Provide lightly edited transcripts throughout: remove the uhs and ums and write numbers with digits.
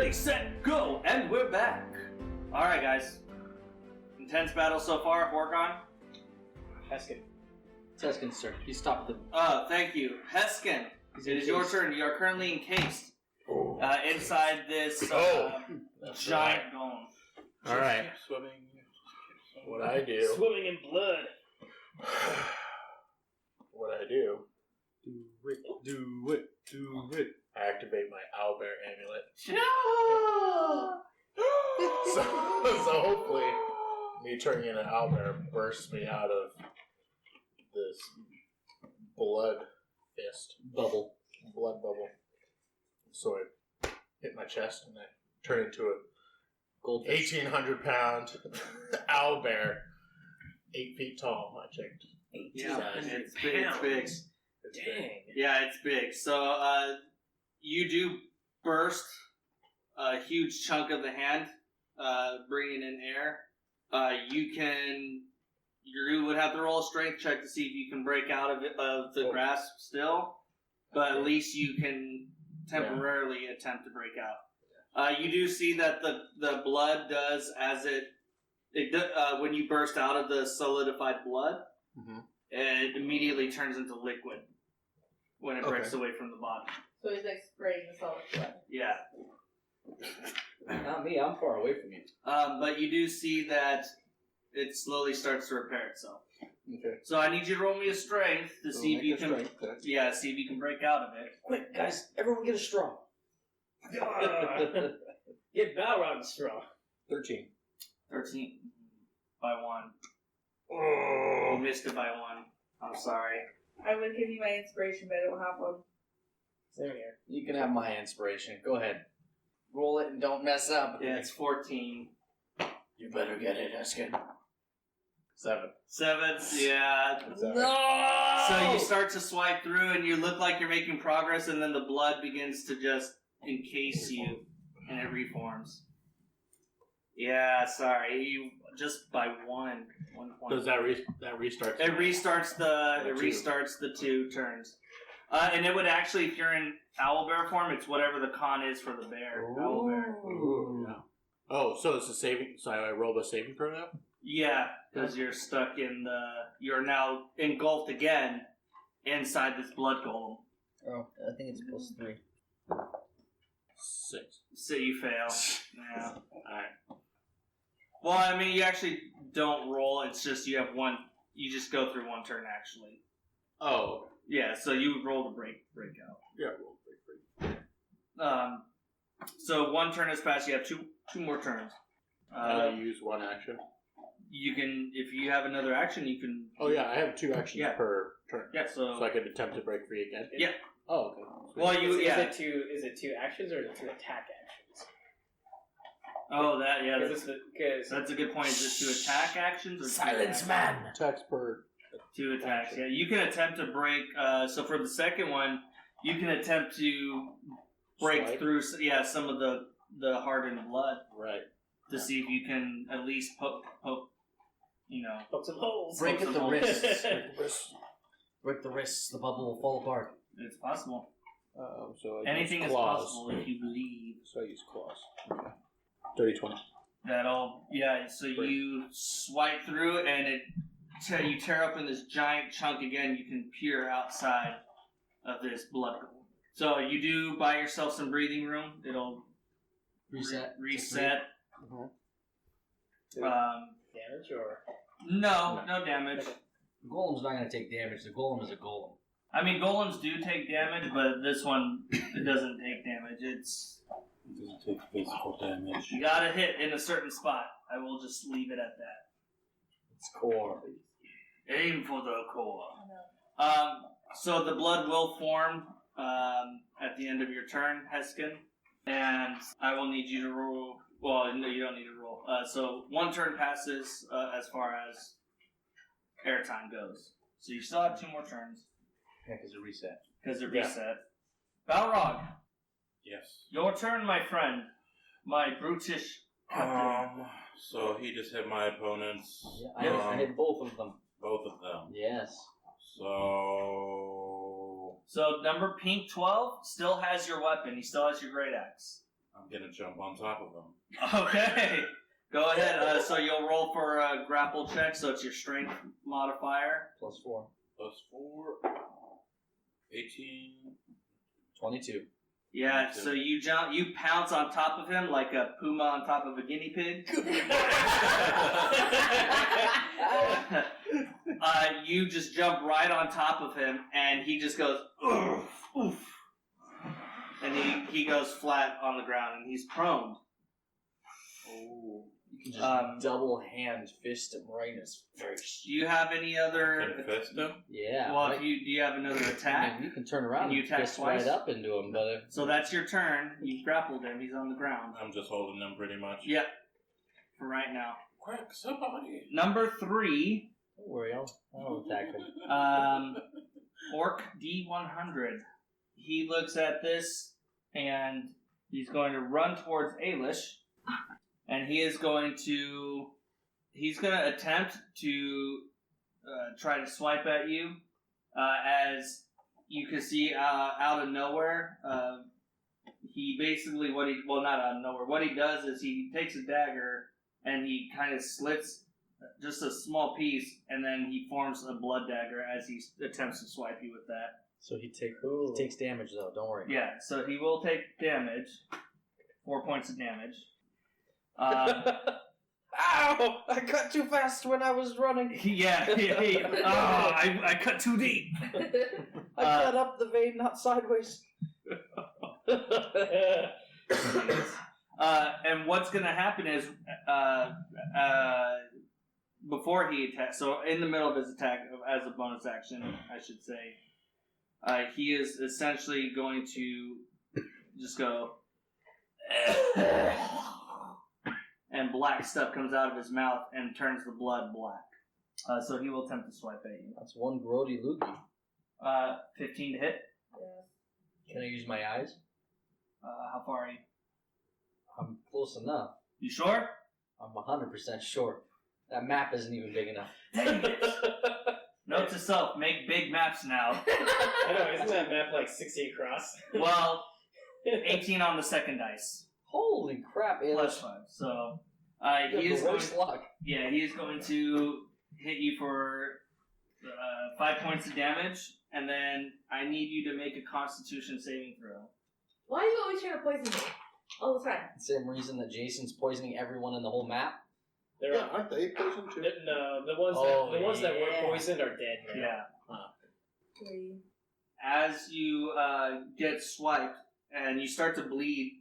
ready, set, go, and we're back. All right, guys. Intense battle so far, Horgarn. Hesken. It's Hesken's turn. He's top of the... Thank you. Hesken, it is your turn. You are currently encased inside this giant golem. All right. What I do... Swimming in blood. What I do... Do it. I activate my owlbear amulet. No! So hopefully, me turning into an owlbear bursts me out of this blood bubble. So I hit my chest and I turn into a Goldfish. 1,800-pound owlbear, 8 feet tall. I checked. Yeah, it's big. It's big. Dang. Yeah, it's big. So, you do burst a huge chunk of the hand, bringing in air. You would have to roll a strength check to see if you can break out of the grasp still, but at least you can temporarily attempt to break out. You do see that the blood does when you burst out of the solidified blood, it immediately turns into liquid when it breaks away from the body. So he's like spraying the solid blood. Yeah. Not me, I'm far away from you. But you do see that it slowly starts to repair itself. Okay. So I need you to roll me a strength to see if you can. See if you can break out of it. Quick, guys, everyone get a straw. Get Balrog a straw. 13. 13 by 1. You missed it by 1. I'm sorry. I would give you my inspiration, but I don't have one. Same here. You can have my inspiration. Go ahead. Roll it and don't mess up. Yeah, it's 14. You better get it, Hesken. 7. 7, yeah. No! So you start to swipe through and you look like you're making progress, and then the blood begins to just encase you and it reforms. Yeah, sorry. You just by 1 point. Does that restart? It restarts the 2 turns. And it would actually, if you're in owlbear form, it's whatever the con is for the bear. Owlbear. Ooh. Yeah. Oh, so it's a saving. So I rolled a saving throw now? Yeah, because you're stuck in you're now engulfed again inside this blood golem. Oh, I think it's +3. 6. So you fail. Yeah. Alright. Well, I mean, you actually don't roll. It's just you have one. You just go through one turn, actually. Oh. Yeah, so you would roll to break out. Yeah, roll break. So 1 turn has passed. You have two more turns. I use 1 action. You can, if you have another action, you can. Oh yeah, I have 2 actions per turn. Yeah, so I can attempt to break free again. Yeah. Oh, okay. Well, Is it 2 actions or is it 2 attack actions? Oh, that yeah. Because That's a good point. Is it 2 attack actions or Silence, man! Attacks per 2 attacks? Yeah, you can attempt to break. So for the second one, you can attempt to break through. Some of the hardened blood. Right. To see if you can at least poke. Poke some holes. Break at the holes. wrists. Break the wrists. The bubble will fall apart. It's possible. So Anything is claws. possible if you believe. So I use claws. Okay. 30-20. So you swipe through and you tear open this giant chunk again. You can peer outside of this blood golem. So you do buy yourself some breathing room. It'll Reset. Damage or? No damage. The golem's not going to take damage. The golem is a golem. I mean, golems do take damage, but this one, it doesn't take damage. It doesn't take physical damage. You gotta hit in a certain spot. I will just leave it at that. It's core. Aim for the core. Oh, no. So the blood will form at the end of your turn, Hesken, and I will need you to roll. Well, no, you don't need to roll. So 1 turn passes as far as airtime goes. So you still have 2 more turns. Yeah, because it reset. Reset. Balrog, Yes. your turn, my friend. My brutish captain. So he just hit my opponents. Yeah, I hit both of them. Both of them. Yes. So So number pink 12 still has your weapon. He still has your great axe. I'm gonna jump on top of him. Okay. Go ahead. So you'll roll for a grapple check. So it's your strength modifier. +4. +4. 18. 22. Yeah. So you jump. You pounce on top of him like a puma on top of a guinea pig. You just jump right on top of him, and he just goes, oof, oof. And he goes flat on the ground, and he's prone. Oh. You can just double hand fist him right in his face. Do you have any other? Confessed him? Yeah. Well, right. do you have another I attack? mean, you can turn around Can you and attack fist twice? right up into him, but if... So that's your turn. You grappled him. He's on the ground. I'm just holding him pretty much. Yep. For right now. Quick, somebody! Number 3. Don't worry, I'll attack him. Orc D100. He looks at this, and he's going to run towards Alish, and he's going to attempt to try to swipe at you. As you can see out of nowhere, he basically not out of nowhere. What he does is he takes a dagger and he kind of slits just a small piece, and then he forms a blood dagger as he attempts to swipe you with that. So he takes damage, though, don't worry. Yeah, so he will take damage. 4 points of damage. Ow! I cut too fast when I was running. I cut too deep. I cut up the vein, not sideways. And what's going to happen is, before he attacks, so in the middle of his attack, as a bonus action, I should say, he is essentially going to just go, and black stuff comes out of his mouth and turns the blood black. So he will attempt to swipe at you. That's one grody loogie. 15 to hit. Yes. Can I use my eyes? How far are you? I'm close enough. You sure? I'm 100% sure. That map isn't even big enough. Dang it. Note to self, make big maps now. I know, isn't that map like 60 across? Well, 18 on the second dice. Holy crap, Plus Alicia. 5. So, You he have is the going, worst luck. yeah, he is going to hit you for 5 points of damage, and then I need you to make a Constitution saving throw. Why are you always trying to poison me? All the time. Same reason that Jason's poisoning everyone in the whole map. They're Yeah, aren't they poisoned too? No, the ones that were yeah. poisoned are dead now. Yeah. 3. As you get swiped and you start to bleed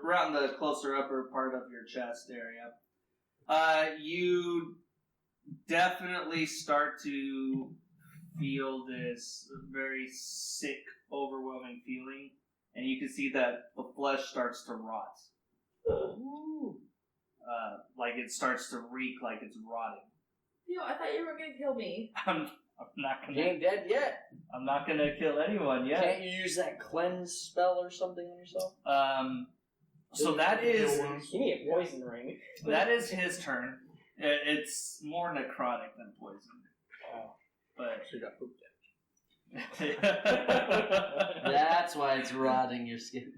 around the closer upper part of your chest area, you definitely start to feel this very sick, overwhelming feeling, and you can see that the flesh starts to rot. Like it starts to reek like it's rotting. Yo, I thought you were gonna kill me. I'm not You gonna. ain't dead yet. I'm not gonna kill anyone yet. Can't you use that cleanse spell or something on yourself? So that is You need a poison ring. his turn. It's more necrotic than poison. Oh. But So you got poop That's why it's rotting your skin.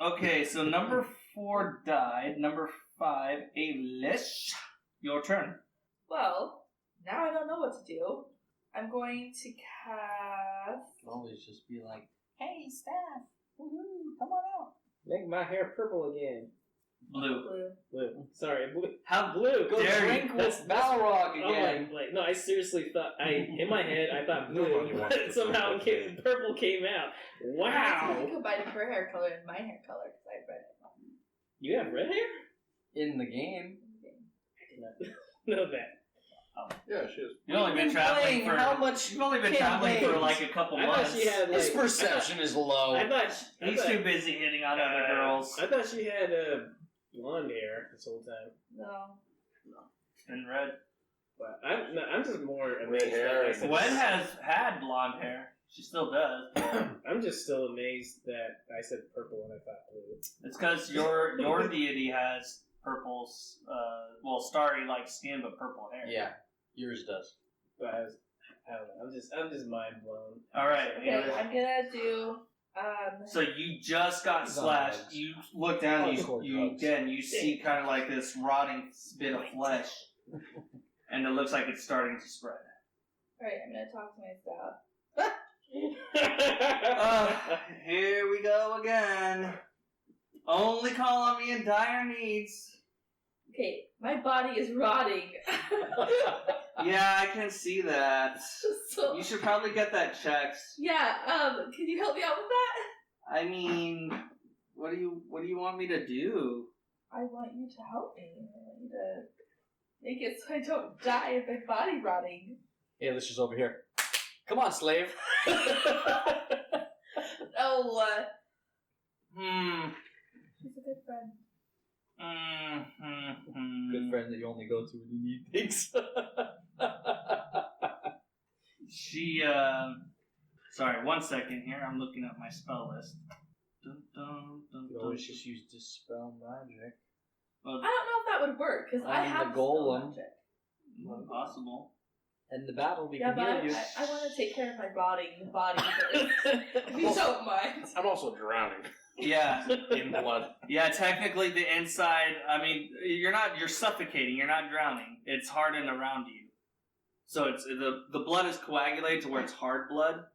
okay, so number 4 died. Number 5, Alish. Your turn. Well, now I don't know what to do. I'm going to cast. Always just be like, hey, staff, woohoo, come on out. Make my hair purple again. Blue. Blue. Sorry, blue. How Blue. Go dare drink you? with Balrog Oh again. no, I seriously thought in my head I thought blue, Nobody wants but to somehow drink with purple came out. Wow. I combined her hair color and my hair color because I have red hair. You have red hair? In the game. I did not know that. Yeah, she is. You've only been traveling for how much? You've only been traveling for campaigns? like a couple I months. thought she had His like perception is low. I thought He's too busy hitting on other girls. I thought she had blonde hair this whole time. No. It's been red. But I'm just more amazed. hair that I and- said- Gwen has had blonde hair. She still does. But I'm just still amazed that I said purple when I thought blue. it's because your deity has purple, starry like skin but purple hair. Yeah, yours does. But I don't know. I'm just mind blown. All right. Okay, I'm gonna do So you just got He's on slashed. drugs. You look down. Hardcore You drugs. again. You see kind of like this rotting bit of flesh, and it looks like it's starting to spread. Alright, I'm gonna talk to my staff. Here we go again. Only call on me in dire needs. Okay, my body is rotting. Yeah, I can see that. So You should probably get that checked. yeah, can you help me out with that? I mean, what do you want me to do? I want you to help me. I want you to make it so I don't die of my body rotting. Hey, Alicia's over here. Come on, slave. Oh, Hmm. she's a good friend. Good friend that you only go to when you need things. She, sorry, 1 second here. I'm looking up my spell list. Dun, dun, dun, You dun. always just use Dispel Magic. Well, I don't know if that would work, because I I'm have the spell golem. magic. possible. And the battle we Yeah, can but heal you. I want to take care of my body first. If you don't mind. I'm also drowning Yeah. in blood. Yeah, technically the inside, I mean, you're suffocating, you're not drowning. It's hardened around you. So it's the blood is coagulated to where it's hard blood.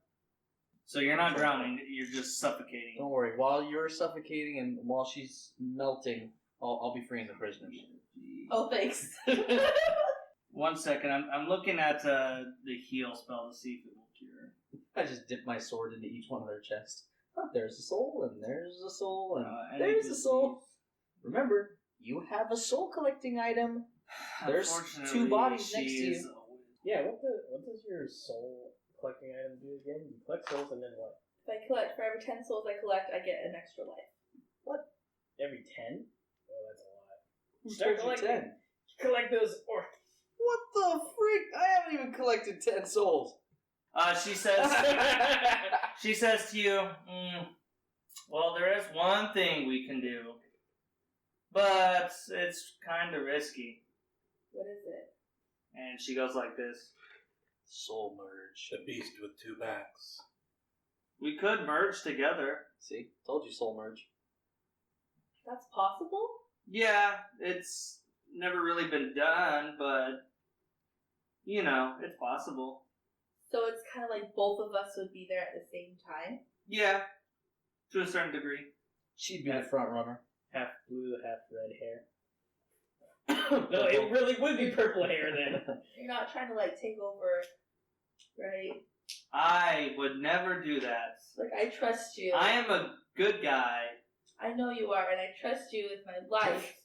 So you're not drowning, you're just suffocating. Don't worry. While you're suffocating and while she's melting, I'll be freeing the prisoners. Oh, thanks. 1 second, I'm looking at the heal spell to see if it will cure. I just dip my sword into each one of their chests. Oh, there's a soul, and there's a soul, and And there's it a just- soul. Remember, you have a soul collecting item. There's Unfortunately, 2 bodies she next to you. is a witch. Yeah, what does your soul collecting item do again? You collect souls and then what? If I collect, for every 10 souls I collect, I get an extra life. Every 10? Oh, that's a lot. Who Start told you collecting. 10? Collect those or What the freak? I haven't even collected 10 souls. She says to you, well, there is one thing we can do, but it's kind of risky. What is it? And she goes like this. Soul merge. The beast with 2 backs. We could merge together. See? Told you soul merge. That's possible? Yeah, it's never really been done, but, you know, it's possible. So it's kind of like both of us would be there at the same time? Yeah, to a certain degree. She'd be the front runner. half blue, half red hair. No, it really would be purple hair then. You're not trying to like take over, right? I would never do that. Like I trust you. I am a good guy. I know you are, and I trust you with my life.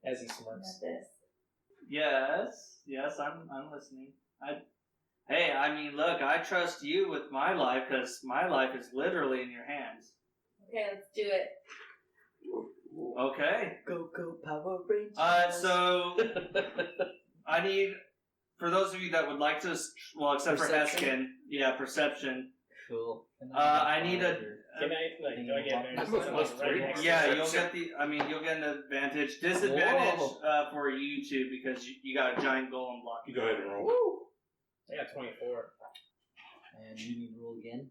As he Not smirks. this. Yes, I'm listening. I mean, look, I trust you with my life because my life is literally in your hands. Okay, let's do it. Okay. Go Power Rangers. So I need, for those of you that would like to, well, except Perception? for Hesken, yeah, perception. Cool. I need a- Can I, like, do I get That's advantage? plus Right 3. next to Yeah, it? you'll get an advantage. Disadvantage Whoa. for you two because you got a giant golem block. You go ahead and roll. Woo! I got 24. And you need to roll again.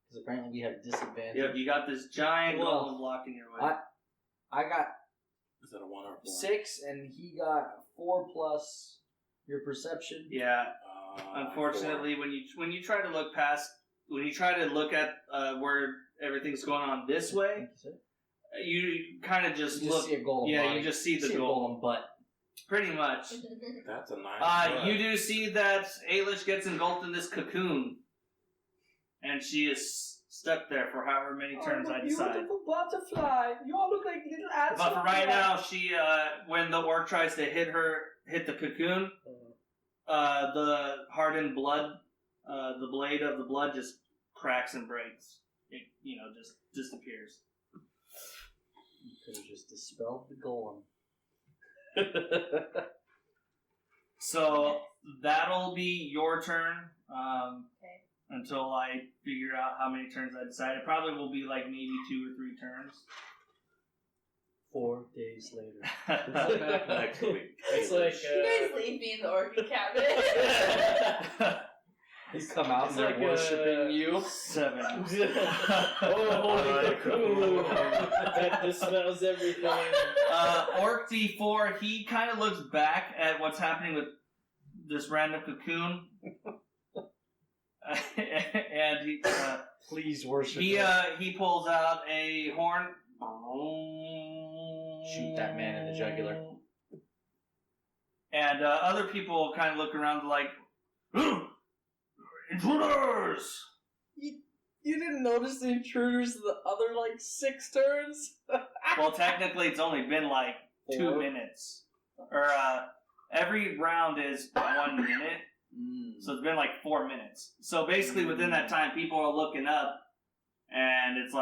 Because apparently we have disadvantage. Yep, you got this giant Whoa. golem block in your way. I got Is that a 1 or a 4? 6, and he got 4 plus your perception. Yeah. Unfortunately, when you try to look past, when you try to look at where everything's going on this way, Thank you, sir. you kind of just You look. just see a golem Yeah, body. you just see the see a golem. golem butt. Pretty much. That's a nice. You do see that Alicia gets engulfed in this cocoon, and she is stuck there for however many turns I decide. Beautiful butterfly. You all look like little ants. But for right now, she when the orc tries to hit the cocoon, the hardened blood, the blade of the blood just cracks and breaks. It just disappears. You could have just dispelled the golem. So that'll be your turn. Okay. Until I figure out how many turns I decide. It probably will be like maybe 2 or 3 turns. 4 days later. Back next week. It's like, You guys leave me in the orchid cabinet. He's come out It's and they're like, worshipping you. 7. Oh, holy cocoon! That dispels everything. Orc D4, he kind of looks back at what's happening with this random cocoon. And Please worship he pulls out a horn. Shoot that man in the jugular. And other people kind of look around like, intruders! You didn't notice the intruders the other, 6 turns? Well, technically, it's only been 2 4. minutes. Or, every round is 1 minute. So it's been 4 minutes. So basically, within that time, people are looking up, and it's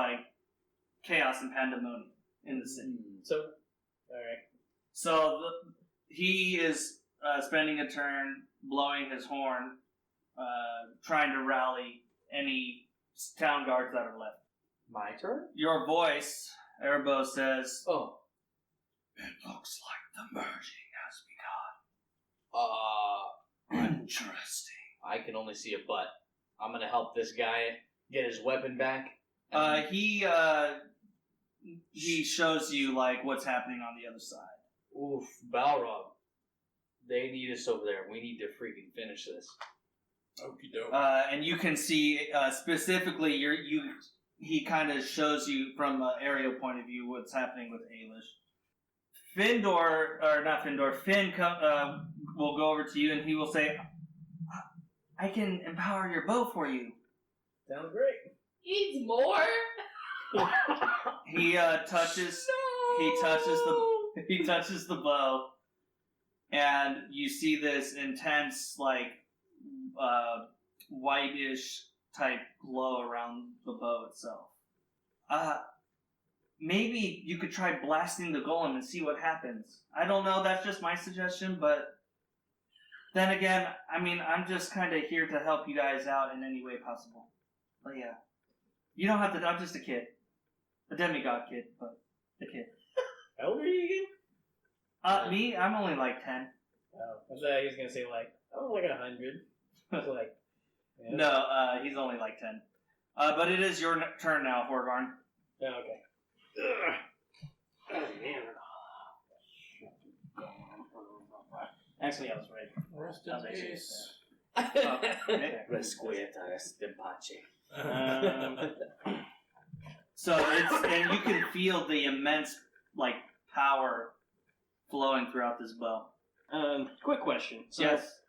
chaos and pandemonium in the city. So, alright. So he is spending a turn blowing his horn, trying to rally any town guards that are left. My turn? Your voice, Erbo, says, Oh. "It looks like the merging has begun. Interesting." I can only see a butt. I'm gonna help this guy get his weapon back. He shows you what's happening on the other side. Oof, Balrog. They need us over there. We need to freaking finish this. Okie doke. And you can see specifically, he kind of shows you from an aerial point of view what's happening with Alicia. Finn will go over to you and he will say, "I can empower your bow for you." Sounds great. Needs more? He touches the bow, and you see this intense whitish type glow around the bow itself. Maybe you could try blasting the golem and see what happens. I don't know, that's just my suggestion, but then again, I'm just kind of here to help you guys out in any way possible. But yeah, you don't have to. I'm just a kid, a demigod kid, but a kid. How old are you again? Me, I'm only 10. Oh, I thought he was gonna say 100. I was 100. I was yeah. No, he's only 10. But it is your turn now, Horgarn. Oh, okay. Oh, man. Actually, I was right. Rest I was in actually peace. Resquieta est in pace. So and you can feel the immense power flowing throughout this bow. Quick question. So, Yes.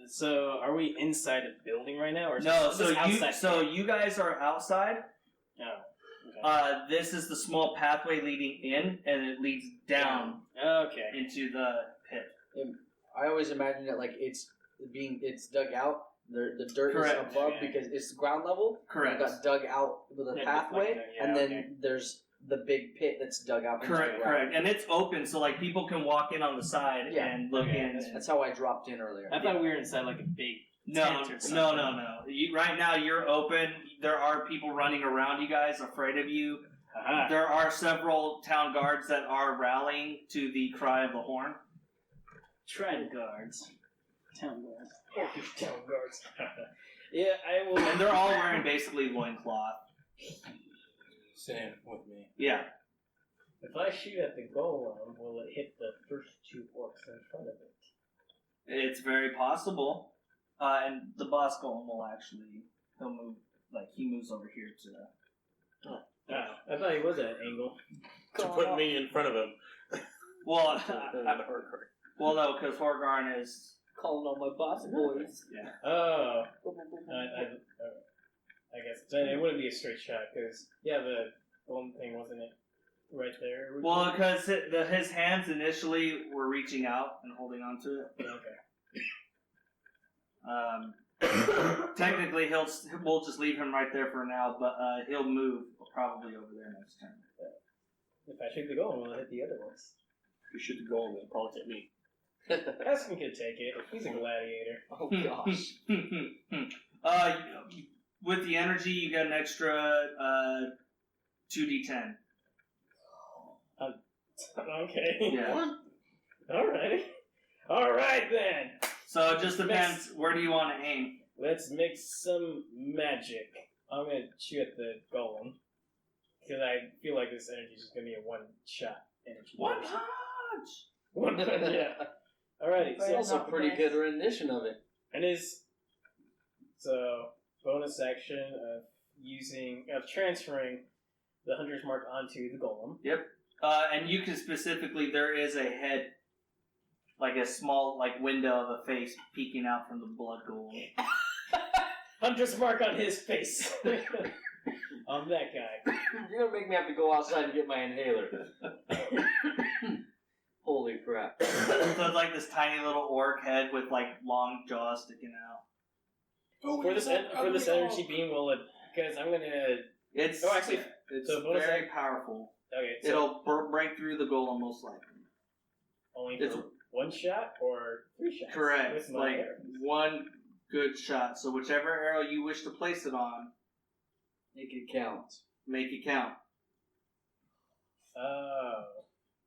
So, are we inside a building right now, or is No. this outside? You guys are outside. Oh. Okay. This is the small pathway leading in, and it leads down Okay. into the pit. I always imagine it it's dug out. The dirt Correct. is above Yeah. because it's ground level. Correct. It got dug out with a Yeah, pathway, yeah, and then okay. there's the big pit that's dug out. into the Correct. ground. And it's open, so people can walk in on the side Yeah. and look Okay, in. that's That's how I dropped in earlier. I thought we were inside a big No, tent or something. no. Right now you're open. There are people running around you guys, afraid of you. Aha. There are several town guards that are rallying to the cry of the horn. Trident guards. Town guards. Orcish town guards. Yeah, I will. And they're all wearing basically loincloth. Same with me. Yeah. If I shoot at the golem, will it hit the first 2 orcs in front of it? It's very possible. And the boss golem will he'll move, he moves over here to... Oh, I thought he was at an angle. To put me in front of him. Well, Well, no, because Horgarn is... Calling all my boss boys. Yeah. Oh. I guess then it wouldn't be a straight shot, because, the golem thing, wasn't it right there? Well, because his hands initially were reaching out and holding on to it. Okay. Technically, we'll just leave him right there for now, but he'll move probably over there next turn. If I shoot the golem, will it hit the other ones? You shoot the goal, it'll probably hit me. Hesken could take it. He's a gladiator. Oh gosh. With the energy, you get an extra 2d10. Okay. Yeah. Alright then. So it just depends. Where do you want to aim? Let's mix some magic. I'm gonna shoot at the golem. Because I feel like this energy is just gonna be a one-shot energy. One punch! One punch, yeah. Alrighty, It's so also a pretty good rendition of it. it is so bonus action of transferring the Hunter's Mark onto the golem. And you can specifically, there is a head, like a small window of a face peeking out from the blood golem. Hunter's Mark on his face. On that guy. You're gonna make me have to go outside and get my inhaler. Holy crap. So it's like this tiny little orc head with long jaws sticking out. For this energy beam, will it? Because I'm gonna. It's it's so bonus very powerful. Okay, so It'll break through the golem most likely. only it's- for one shot or 3 shots. Correct. With my arrow. One good shot. So whichever arrow you wish to place it on, Make it count. make it count. Oh.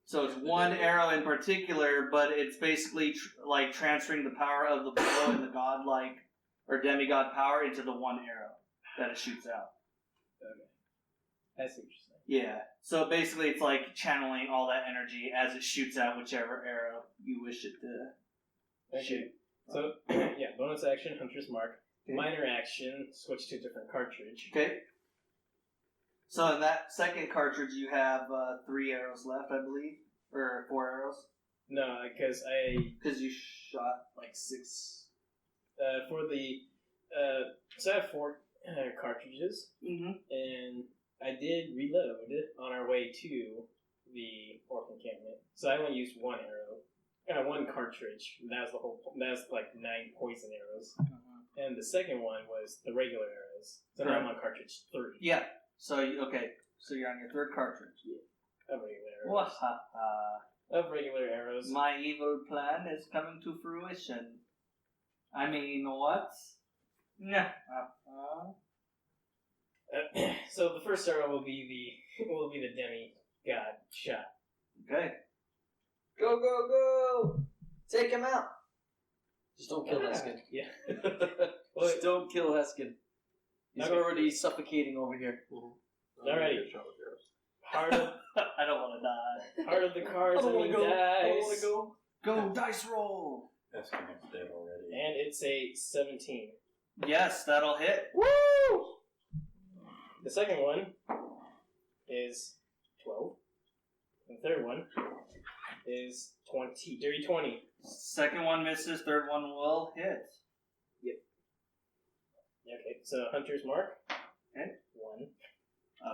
So it's one arrow in particular, but it's basically transferring the power of the blow and the godlike or demigod power into the one arrow that it shoots out. Okay. I see what you're saying. Yeah. So basically, it's like channeling all that energy as it shoots out whichever arrow you wish it to Okay. shoot. So, yeah, bonus action, Hunter's Mark. Okay. Minor action, switch to a different cartridge. Okay. So in that second cartridge, you have 3 arrows left, I believe, or 4 arrows, No, because because you shot 6. for the, so I have 4 cartridges, Mm-hmm. and I did reload on our way to the orc encampment. So I only used 1 arrow, 1 cartridge. And that was 9 poison arrows. And the second one was the regular arrows. So now I'm on cartridge 3 Yeah. So So you're on your 3rd cartridge. of regular arrows. Wahaha. Of regular arrows. My evil plan is coming to fruition. I mean, what? Yeah. So the first arrow will be the demigod shot. Okay. Go, go, go! Take him out! Just don't kill Hesken. Yeah. Just don't kill Hesken. He's Okay. already suffocating over here. Alrighty. Heart of I don't want to die. heart of the cards. I mean dice. Go dice roll. That's kind of dead already. And it's a 17. Yes, that'll hit. Woo! The second one is 12. And the third one is 20. Dirty 20. Second one misses. Third one will hit. Okay, so Hunter's Mark. Okay. 1.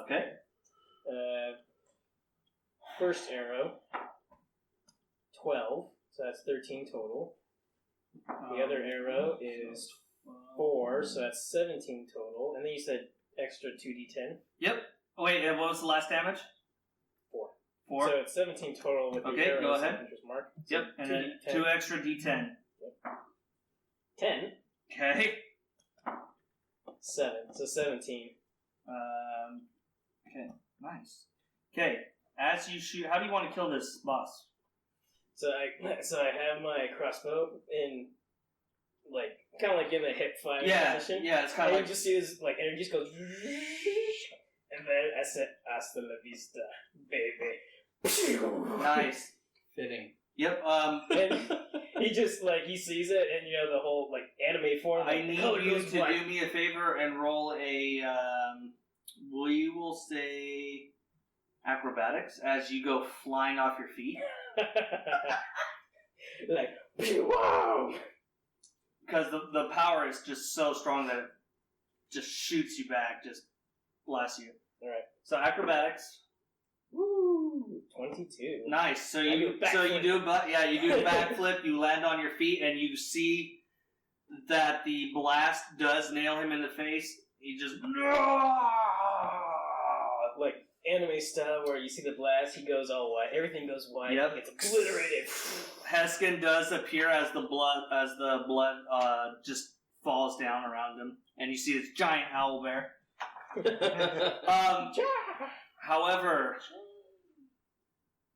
Okay. First arrow. 12. So that's 13 total. The other arrow is 4, so that's 17 total. And then you said extra 2d10. Yep. Oh, wait, and what was the last damage? 4. 4. So it's 17 total with the Okay, arrows go ahead. and Hunter's Mark. So Yep, and then 2d10. 2 extra d10. 10. Okay. 7. So 17. Okay, nice. Okay, as you shoot, how do you want to kill this boss? So I have my crossbow in, kind of in the hip fire position. Yeah, it's kind And of you just see this, energy just goes, and then I said, hasta la vista, baby. nice. Fitting. Yep. And he just, he sees it, and, the whole, anime form. I need color you goes to black. do me a favor and roll a, we will say acrobatics as you go flying off your feet. Whoa! Because the power is just so strong that it just shoots you back, just bless you. Alright. So acrobatics. Woo! 22. Nice. So I you do a backflip. do a backflip. You land on your feet, and you see that the blast does nail him in the face. He just Anime style where you see the blast, he goes all white. Everything goes white. Yep. It's obliterated. Hesken does appear as the blood just falls down around him, and you see this giant owl bear. However,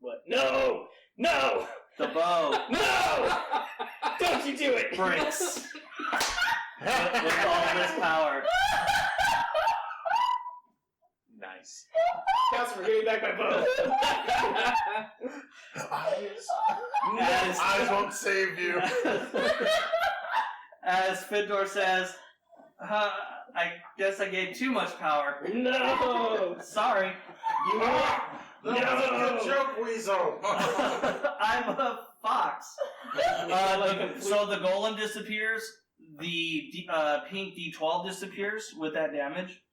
What? No! No! the bow No! Don't you do it! breaks. with all this power. Nice. Kalsifer, give me back my bow. Eyes won't save you. As Findor says, I guess I gave too much power. No! Sorry. You know what? That was a good joke, Weasel. I'm a fox. So the golem disappears. The pink D12 disappears with that damage.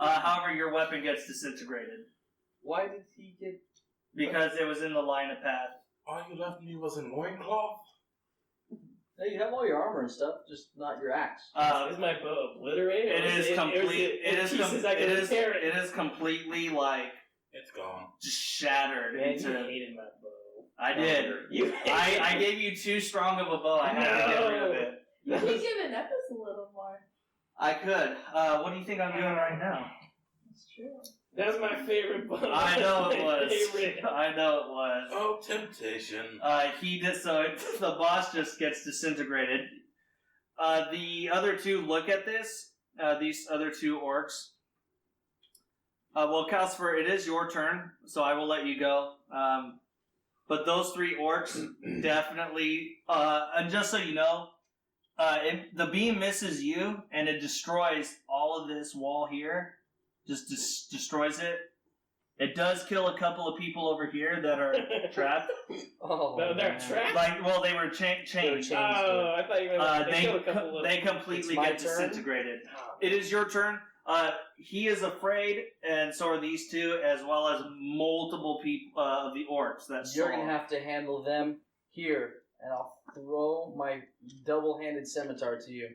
However, your weapon gets disintegrated. Why did he get... Because it was in the line of path. All you left me was a loincloth? No, you have all your armor and stuff, just not your axe. Is my bow obliterated? It is complete. It is completely like It's gone. just shattered Man, into. you hated my bow. I did. You I gave you too strong of a bow. I had to get rid of it. You could give Nepis a little more. I could. What do you think I'm doing right now? That's true. That's my favorite bow. I know it My was. favorite. I know it was. Oh, temptation. He did so. The boss just gets disintegrated. The other two look at this. These other two orcs. Well, Kalsifer, it is your turn, so I will let you go. But those three orcs definitely. And just so you know, the beam misses you, and it destroys all of this wall here. Just destroys it. It does kill a couple of people over here that are trapped. Oh, No, they're man. trapped? Like, well, they were chained. chained. Oh, I thought you meant they killed a couple of... They completely It's my get turn? disintegrated. Oh. It is your turn. He is afraid, and so are these two, as well as multiple people of the orcs that You're saw. gonna have to handle them here, and I'll throw my double-handed scimitar to you.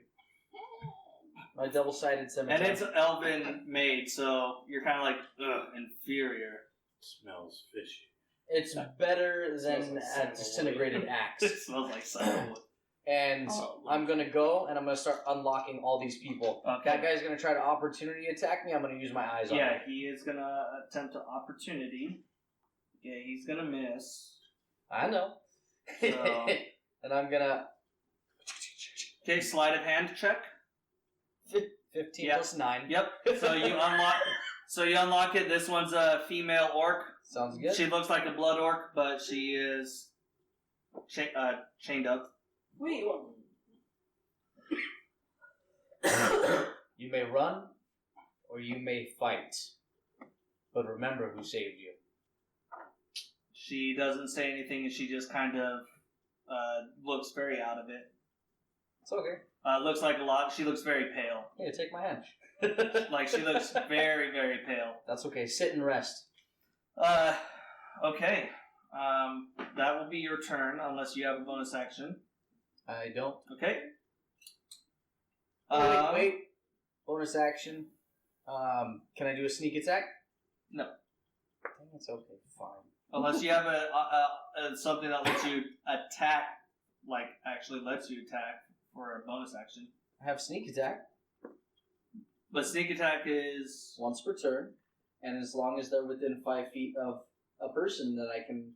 My double-sided scimitar. And it's elven made, so you're kind of like, ugh, inferior. Smells fishy. It's better than Smells like a sandalwood. disintegrated axe. It smells like sandalwood. And I'm gonna go, and I'm gonna start unlocking all these people. Okay. That guy's gonna try to opportunity attack me. I'm gonna use my eyes on Yeah, him. he is gonna attempt an opportunity. Yeah, he's gonna miss. I know. So- And I'm gonna... Okay, sleight of hand check. 15 Yep. plus 9. Yep. So you unlock. So you unlock it. This one's a female orc. Sounds good. She looks like a blood orc, but she is chained up. Wait, what? You may run, or you may fight. But remember who saved you. She doesn't say anything, and she just kind of looks very out of it. It's okay. Looks like a lot. She looks very pale. Here, take my hand. Like she looks very, very pale. That's okay. Sit and rest. Okay. That will be your turn, unless you have a bonus action. I don't. Okay. Wait. Bonus action. Can I do a sneak attack? No. Dang, it's okay. Fine. Unless you have something that lets you attack, like actually lets you attack for a bonus action. I have sneak attack But sneak attack is once per turn, and as long as they're within 5 feet of a person, that I can.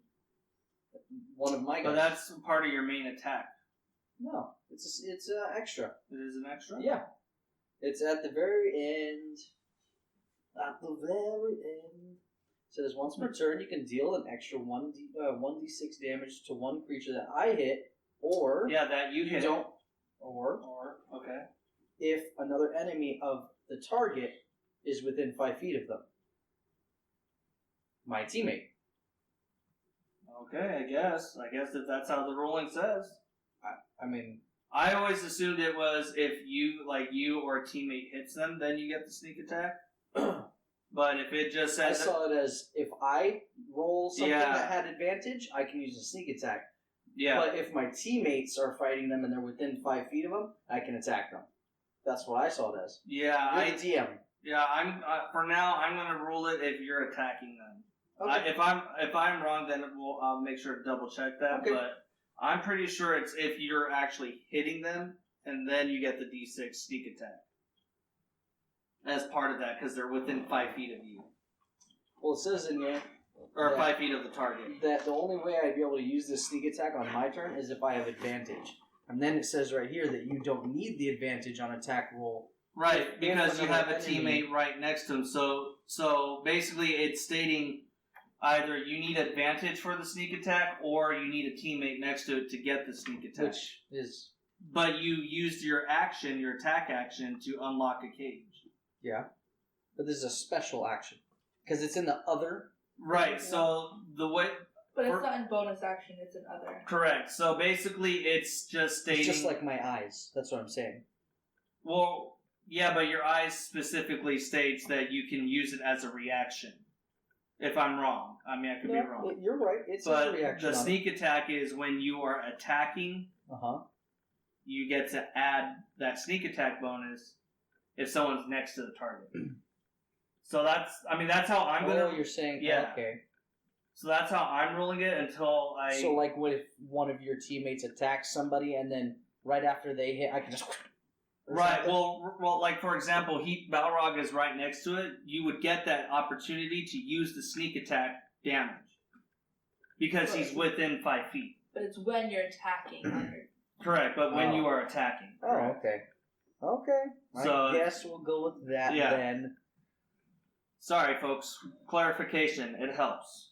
One of my guys. but that's part of your main attack. No, it's extra. It is an extra? Yeah, it's at the very end. At the very end. It says once per turn, you can deal an extra 1d6 damage to one creature that I hit, or Yeah, that you hit. don't, or Okay. if another enemy of the target is within 5 feet of them. My teammate. Okay, I guess if that's how the ruling says. I mean, I always assumed it was if you or a teammate hits them, then you get the sneak attack. But if it just I says saw it as if I roll something Yeah. that had advantage, I can use a sneak attack. yeah, But if my teammates are fighting them and they're within 5 feet of them, I can attack them. That's what I saw it as. yeah, You're the DM. I'm for now. I'm gonna rule it if you're attacking them. Okay. If I'm wrong, then I'll make sure to double check that. Okay. But I'm pretty sure it's if you're actually hitting them, and then you get the D6 sneak attack as part of that because they're within 5 feet of you Well, it says in here or Yeah. 5 feet of the target. that the only way I'd be able to use this sneak attack on my turn is if I have advantage. And then it says right here that you don't need the advantage on attack roll. Right, because you have a another enemy- teammate right next to him. So basically, it's stating either you need advantage for the sneak attack, or you need a teammate next to it to get the sneak attack. Which is, But you used your action, your attack action, to unlock a cage. yeah. But this is a special action. Because it's in the other. Right. So the way. But it's not in bonus action, it's in other. Correct. So basically, it's just stating. It's just like my eyes. That's what I'm saying. Well, yeah, but your eyes specifically states that you can use it as a reaction. If I'm wrong, I mean I could be wrong. You're right. It's But a reaction. the sneak attack is when you are attacking. You get to add that sneak attack bonus if someone's next to the target. So that's how I'm gonna. Oh, you're saying, yeah. Okay. So that's how I'm ruling it until I. So, like, what if one of your teammates attacks somebody, and then right after they hit, I can just. Right. Well, like for example, Balrog is right next to it. You would get that opportunity to use the sneak attack damage because he's within 5 feet. But it's when you're attacking. Correct, but when you are attacking. Oh, okay. Okay. So- I guess we'll go with that Yeah. then. Sorry, folks. Clarification. It helps.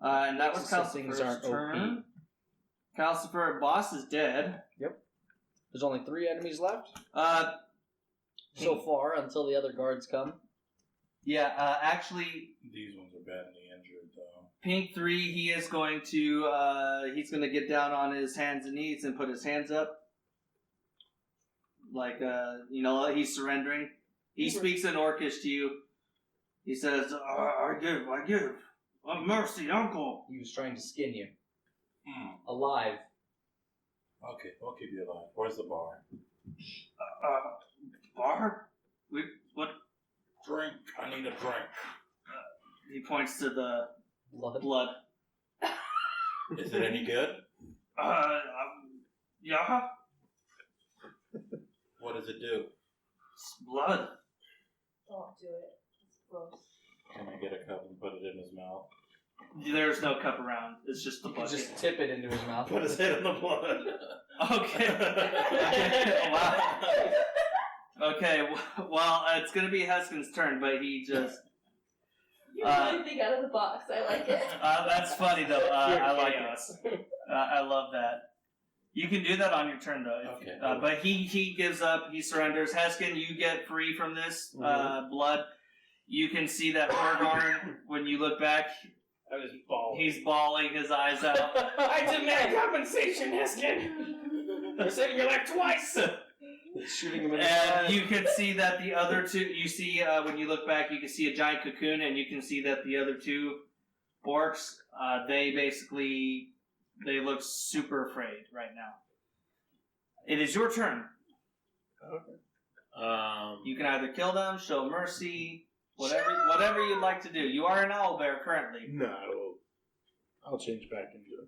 And that was So things aren't Kalsifer's turn. OP. Kalsifer, boss is dead. There's only 3 enemies left so far until the other guards come. Yeah. Actually, These ones are badly injured, though. Pink 3. He is going to. He's going to get down on his hands and knees and put his hands up, like he's surrendering. He speaks in Orcish to you. He says, "I give. Mercy, uncle." He was trying to skin you. Hmm. Alive. Okay, we'll keep you alive. Where's the bar? Bar? What? Drink. I need a drink. He points to the blood. Is it any good? Yeah. What does it do? It's blood. Don't do it. It's gross. Can I get a cup and put it in his mouth? There's no cup around. It's just the You can bucket. just tip it into his mouth. Put his head in the blood. Okay. Wow. Okay. Well, it's gonna be Hesken's turn, but he just. You really think out of the box. I like it. That's funny though. I like chaos. it. I love that. You can do that on your turn though. Okay. But he gives up. He surrenders. Hesken, you get free from this blood. You can see that Horgarn, when you look back, I was bald. he's bawling his eyes out. I demand compensation, Hesken! You saved your life twice! Shooting him in the And eye. you can see that the other two, you see, when you look back, you can see a giant cocoon, and you can see that the other 2 orcs, they look super afraid right now. It is your turn. You can either kill them, show mercy, whatever you'd like to do. You are an owlbear currently. No, I'll change back into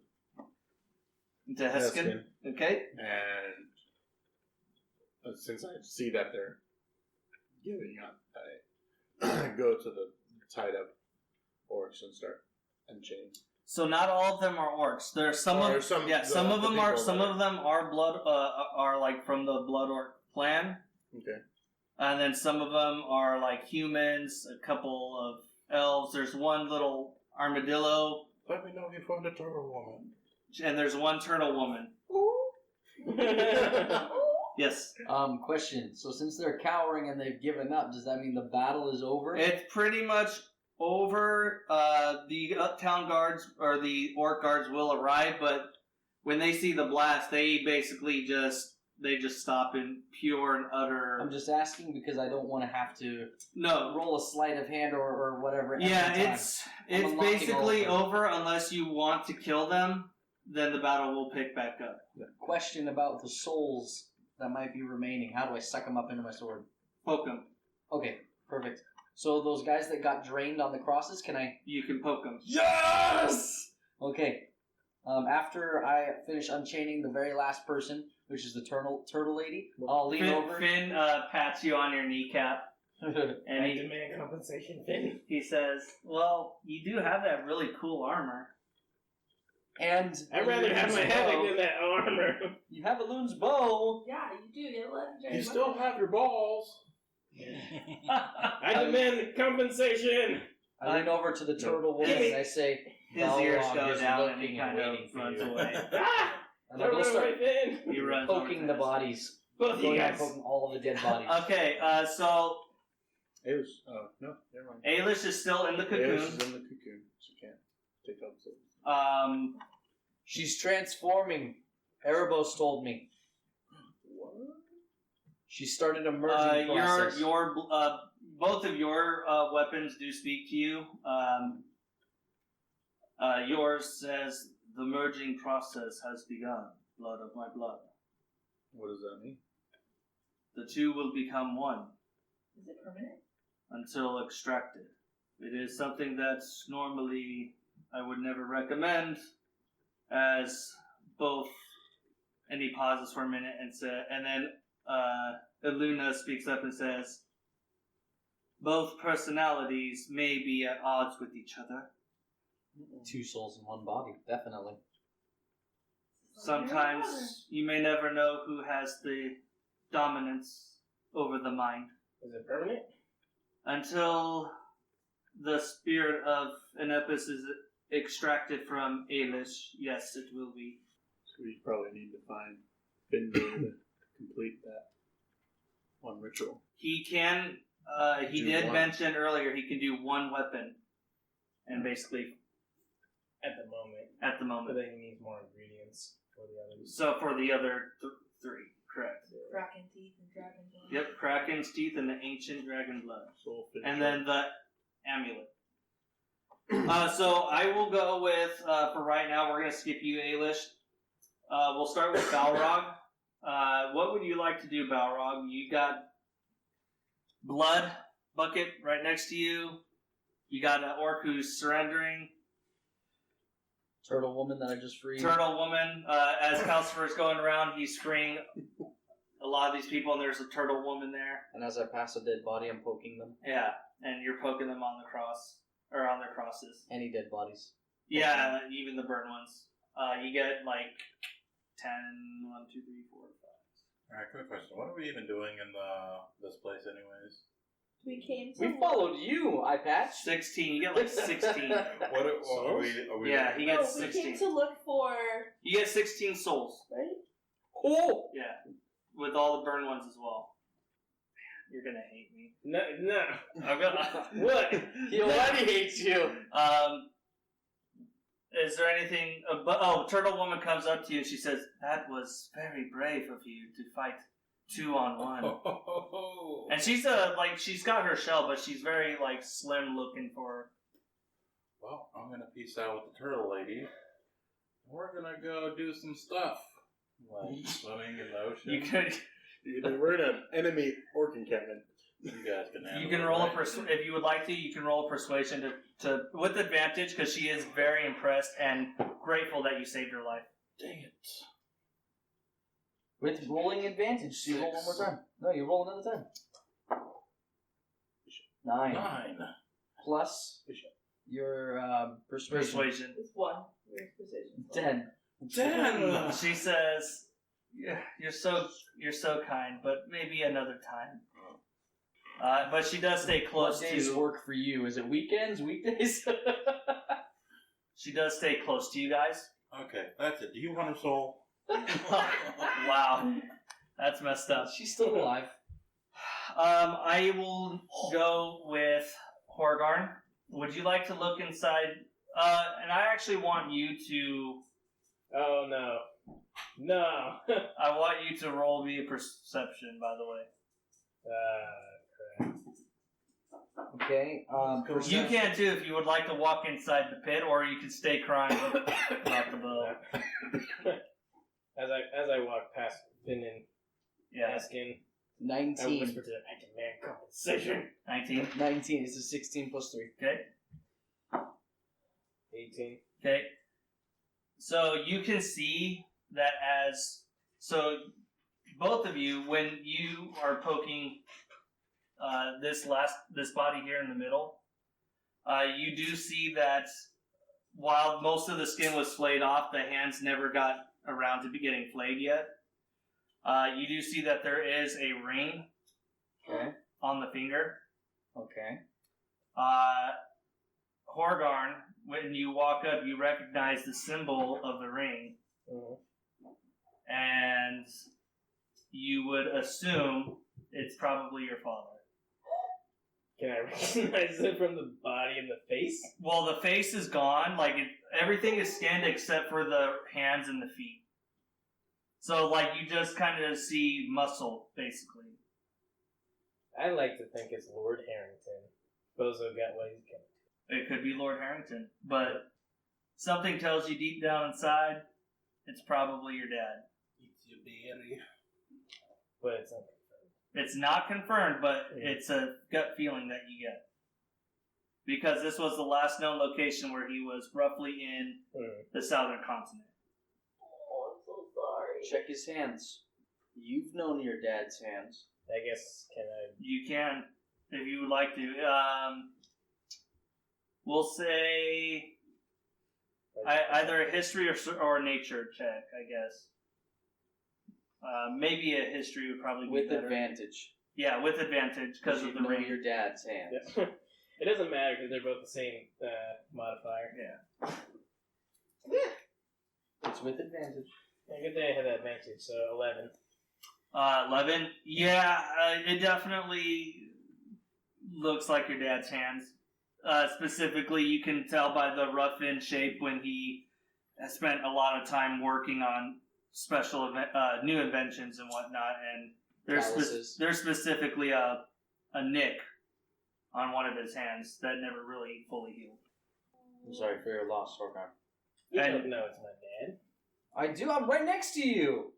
To Hesken. Hesken. Okay. And since I see that they're giving up, I go to the tied up orcs and start unchaining. So not all of them are orcs. There are some Or of some- some the of them are people some that- of them are blood are like from the blood orc clan, Okay. and then some of them are like humans. A couple of elves. There's one little armadillo, Let me know if you found a turtle woman. and there's one turtle woman. Yes, Question. So since they're cowering and they've given up, does that mean the battle is over? it's pretty much over. The uptown guards or the orc guards will arrive, but when they see the blast, they basically just stop in pure and utter. I'm just asking because I don't want to have to No. roll a sleight of hand or whatever. every Yeah, time. it's unlocking basically all of over unless you want to kill them. Then the battle will pick back up. Question about the souls that might be remaining. How do I suck them up into my sword? Poke them. Okay, perfect. So those guys that got drained on the crosses, can I? You can poke them. Yes! Okay. After I finish unchaining the very last person, which is the turtle lady, I'll lean over. Finn pats you on your kneecap, and I demand compensation, Finn. he says, "Well, you do have that really cool armor." And I'd rather have my Loon's havoc bow. than that armor. You have a loon's bow. Yeah, you do. You have a legendary You still weapon. have your balls. I demand compensation. I lean over to the turtle woman and I say, His ears Balrog go is down and he looking kind of waiting for runs you. away. Ah! And I'll Don't go run start away, Finn. He runs over poking to the Hesken. bodies. Both of you Going around guys. poking all of the dead bodies. Okay, so It was. Oh no, never mind. Alish is still in the Alice cocoon. is in the cocoon. She can't take up. So. She's transforming. Erebos told me. What? She started a merging process. Both of your weapons do speak to you. Yours says the merging process has begun. Blood of my blood. What does that mean? The two will become one Is it permanent? until extracted. It is something that normally I would never recommend, as both. And he pauses for a minute and then Iluna speaks up and says, both personalities may be at odds with each other. Two souls in one body, definitely. Sometimes you may never know who has the dominance over the mind. Is it permanent? Until the spirit of Anepis is extracted from Alish, yes, it will be. So we probably need to find Finbar to complete that one ritual. He can, he Do did one. mention earlier he can do one weapon. And basically, At the moment. at the But moment. then he needs more ingredients for the others. So for the other three, correct. Kraken teeth and dragon blood. Yep, Kraken's teeth and the ancient dragon blood. Soul finish And then the amulet. So I will go with, for right now, we're going to skip you, Alish. We'll start with Balrog. What would you like to do, Balrog? You got blood bucket right next to you. You got an orc who's surrendering. Turtle woman that I just freed. Turtle woman. As Kalsifer is going around, he's freeing a lot of these people, and there's a turtle woman there. And as I pass a dead body, I'm poking them. Yeah, and you're poking them on the cross, or on their crosses. Any dead bodies. Yeah, even the burn ones. You get like 10, 1, 2, 3, 4, 5. Alright, quick question. What are we even doing in this place anyways? We came to. We followed you, eye patch. 16, you get like 16. What are we Yeah, he No, gets we 16. came to look for. You get 16 souls. Right? Cool. Yeah, with all the burn ones as well. Man, you're gonna hate me. No. I'm gonna. What? He already hates you. Is there anything? Turtle Woman comes up to you and she says, "That was very brave of you to fight 2-on-1." Oh. And she's she's got her shell, but she's very like slim looking for. Well, I'm gonna peace out with the turtle lady. We're gonna go do some stuff. Like swimming in the ocean. You could. We're in an enemy orc encampment. You guys can handle You can it, roll right? if you would like to. You can roll a persuasion to with advantage because she is very impressed and grateful that you saved her life. Dang it. With rolling advantage. So you roll one more time. No, you roll another time. 9. 9. Plus your persuasion. Persuasion. It's one. Where's precision? 10. 10! She says, "Yeah, you're so kind, but maybe another time." But she does stay close What days to. work for you? Is it weekends, weekdays? She does stay close to you guys. Okay, that's it. Do you want her soul? Wow, that's messed up. She's still alive. I will go with Horgarn. Would you like to look inside? And I actually want you to. Oh no. No. I want you to roll me a perception, by the way. Crap. Okay. You can too if you would like to walk inside the pit, or you can stay crying about the bow. As I walk past Finn and Yeah, Hesken, I 19. whisper to them, I demand compensation. 19. 19. It's a 16 plus 3. Okay. 18. Okay. So you can see that both of you, when you are poking this body here in the middle, you do see that while most of the skin was flayed off, the hands never got around to be getting flayed yet. You do see that there is a ring Okay. on the finger. Okay. Horgarn, when you walk up, you recognize the symbol of the ring, and you would assume it's probably your father. Can I recognize it from the body and the face? Well, the face is gone. Like everything is skinned except for the hands and the feet. So, like, you just kind of see muscle, basically. I like to think it's Lord Harrington. Bozo got what he's got. It could be Lord Harrington, but something tells you deep down inside, it's probably your dad. It's your daddy. But it's not. It's not confirmed, but it's a gut feeling that you get. Because this was the last known location where he was roughly in the southern continent. Oh, I'm so sorry. Check his hands. You've known your dad's hands. I guess, can I... You can, if you would like to. We'll say either a history or a nature check, I guess. Maybe a history would probably be With better. advantage. Yeah, with advantage because of you the know ring. your dad's hands. Yeah. It doesn't matter because they're both the same modifier. Yeah. It's with advantage. Yeah, good thing I had that advantage, so 11. 11. Yeah, it definitely looks like your dad's hands. Specifically, you can tell by the rough-in shape when he has spent a lot of time working on special new inventions and whatnot, and there's specifically a nick on one of his hands that never really fully healed. I'm sorry for your loss, Horgarn. You And- don't know it's my dad. I do. I'm right next to you.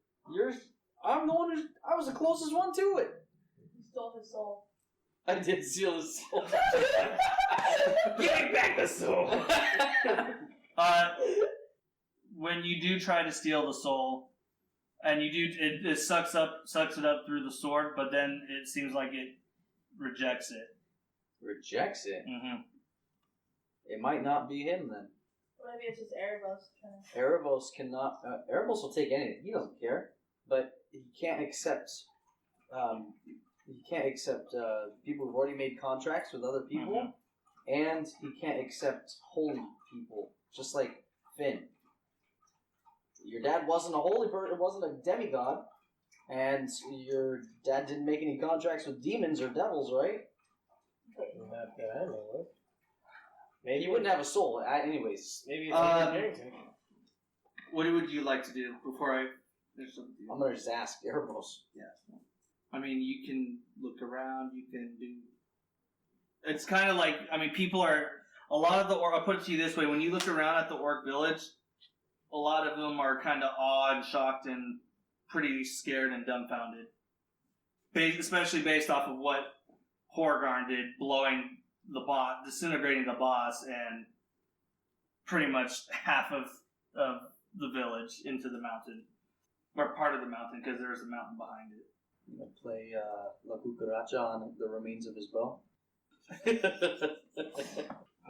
I'm the one I was the closest one to it. You stole his soul. I did steal his soul. Give me back the soul! When you do try to steal the soul, and you do, it sucks it up through the sword, but then it seems like it rejects it. Rejects it. Mm-hmm. It might not be him then. Or maybe it's just Erebos trying to... Erebos cannot. Erebos will take anything. He doesn't care, but he can't accept. People who've already made contracts with other people, and he can't accept holy people, just like Finn. Your dad wasn't a holy person, wasn't a demigod, and your dad didn't make any contracts with demons or devils, right? Not that I know of. He wouldn't have a soul, anyways. Maybe it's Lord Harrington. What would you like to do before I? There's something. I'm gonna just ask Erebos. Yeah. I mean, you can look around. You can do. It's kind of like, I mean, people are a lot of the. I'll put it to you this way: when you look around at the orc village, a lot of them are kind of awed, shocked, and pretty scared and dumbfounded. Especially based off of what Horgarn did, blowing the boss, disintegrating the boss, and pretty much half of the village into the mountain, or part of the mountain, because there's a mountain behind it. I'm gonna play La Cucaracha on the remains of his bow. I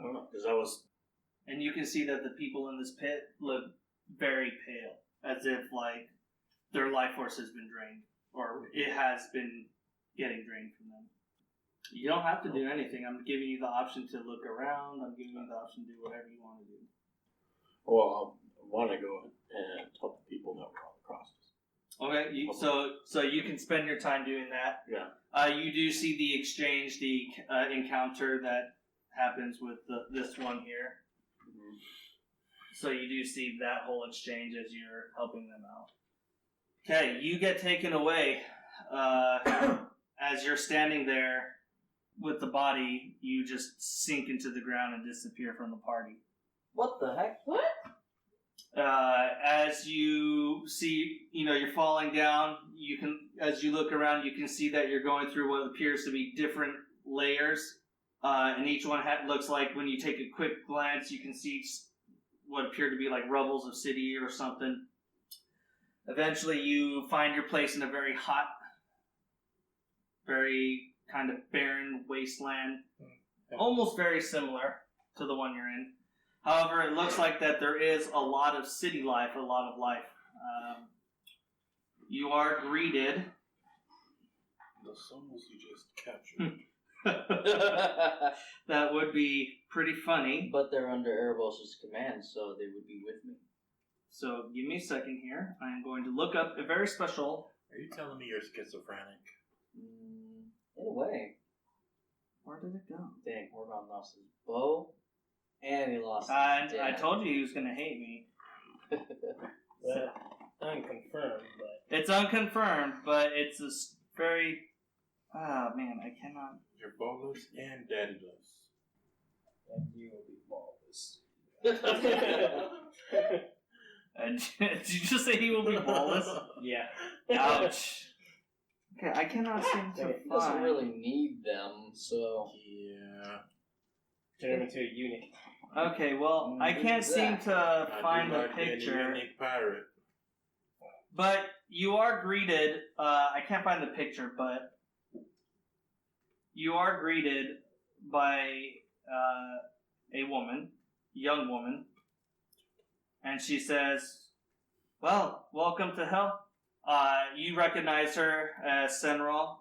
don't know, because I was... And you can see that the people in this pit look very pale, as if, like, their life force has been drained, or it has been getting drained from them. You don't have to do anything. I'm giving you the option to look around. I'm giving you the option to do whatever you want to do. Well, I want to go and help the people that were on the crosses. Okay, so you can spend your time doing that. Yeah. You do see the exchange, the encounter that happens with this one here. Mm-hmm. So you do see that whole exchange as you're helping them out. Okay, you get taken away. As you're standing there with the body, you just sink into the ground and disappear from the party. What the heck? What? As you see, you're falling down. As you look around, you can see that you're going through what appears to be different layers, and each one looks like, when you take a quick glance, you can see what appear to be like rubbles of city or something. Eventually, you find your place in a very hot, very kind of barren wasteland, almost very similar to the one you're in. However, it looks like that there is a lot of city life, a lot of life. You are greeted. The souls you just captured. That would be pretty funny. But they're under Erebos' command, so they would be with me. So give me a second here. I am going to look up a very special. Are you telling me you're schizophrenic? In a way. Where did it go? Dang, Horgarn lost his bow, and he lost his I dad. told you he was going to hate me. Well, unconfirmed, but It's unconfirmed, but it's a very. Ah, man, I cannot. You're boneless and daddyless. and you will be flawless. Did you just say he will be ballless? Yeah. Ouch. Okay, I cannot seem to He doesn't find. really need them, so... Yeah. Turn him into a eunuch. Okay, well, I can't seem to I find do the like being a picture. unique pirate. But you are greeted. I can't find the picture, but you are greeted by a woman, young woman, and she says, "Well, welcome to hell." You recognize her as Senral.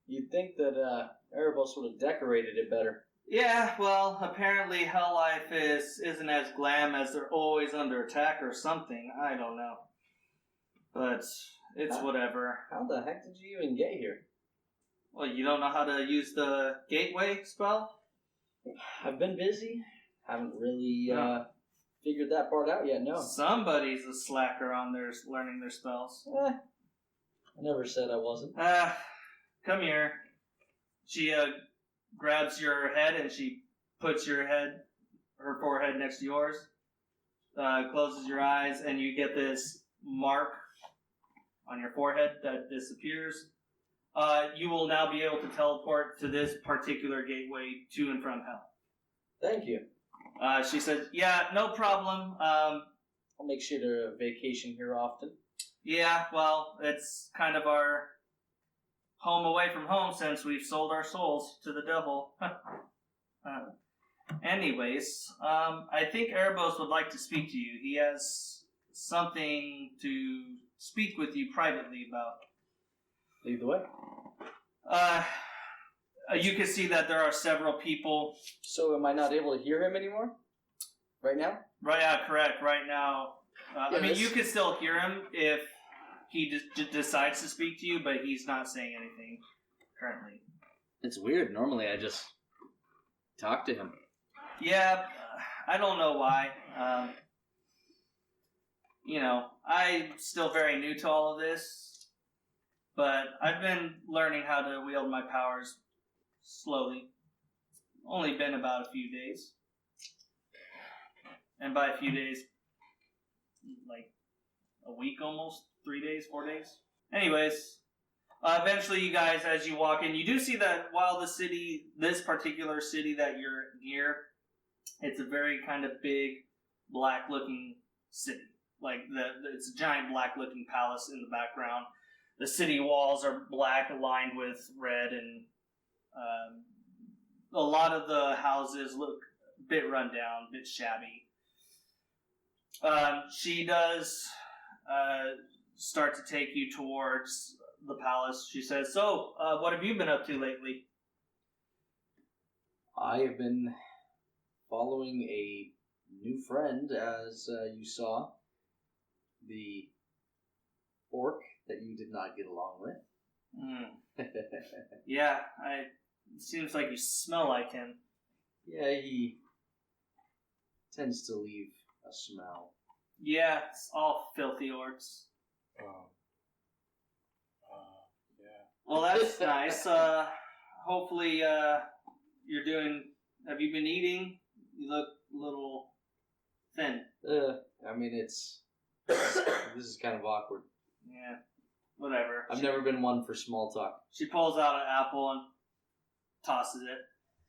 You'd think that Erebos would have decorated it better. Yeah, well, apparently hell life isn't as glam as they're always under attack or something. I don't know. But it's whatever. How the heck did you even get here? Well, you don't know how to use the gateway spell? I've been busy. Haven't really Yeah. figured that part out yet, no. Somebody's a slacker on their learning their spells. I never said I wasn't. Come here. She grabs your head and she puts her forehead next to yours, closes your eyes, and you get this mark on your forehead that disappears. You will now be able to teleport to this particular gateway to and from hell. Thank you. She says, "Yeah, no problem. I'll make sure to vacation here often. Yeah, well, it's kind of our home away from home since we've sold our souls to the devil." Anyways, I think Erebos would like to speak to you. He has something to speak with you privately about. Lead the way. You can see that there are several people. So am I not able to hear him anymore? Right now? Right, correct. Right now, I mean, Yes. you can still hear him if he decides to speak to you, but he's not saying anything currently. It's weird. Normally I just talk to him. Yeah, I don't know why. I'm still very new to all of this, but I've been learning how to wield my powers slowly. Only been about a few days. And by a few days, like a week almost, 3 days, 4 days. Anyways, eventually you guys, as you walk in, you do see that while this particular city that you're near, it's a very kind of big, black-looking city. Like, it's a giant black-looking palace in the background. The city walls are black, aligned with red, and a lot of the houses look a bit run down, a bit shabby. She does start to take you towards the palace. She says, "So, what have you been up to lately?" I have been following a new friend, as you saw. The orc that you did not get along with. Yeah, it seems like you smell like him. Yeah, he tends to leave a smell. Yeah, it's all filthy orcs. Yeah. Well, that's nice. Hopefully, you're doing... Have you been eating? You look a little thin. This is kind of awkward. Yeah, whatever. I've never been one for small talk. She pulls out an apple and tosses it.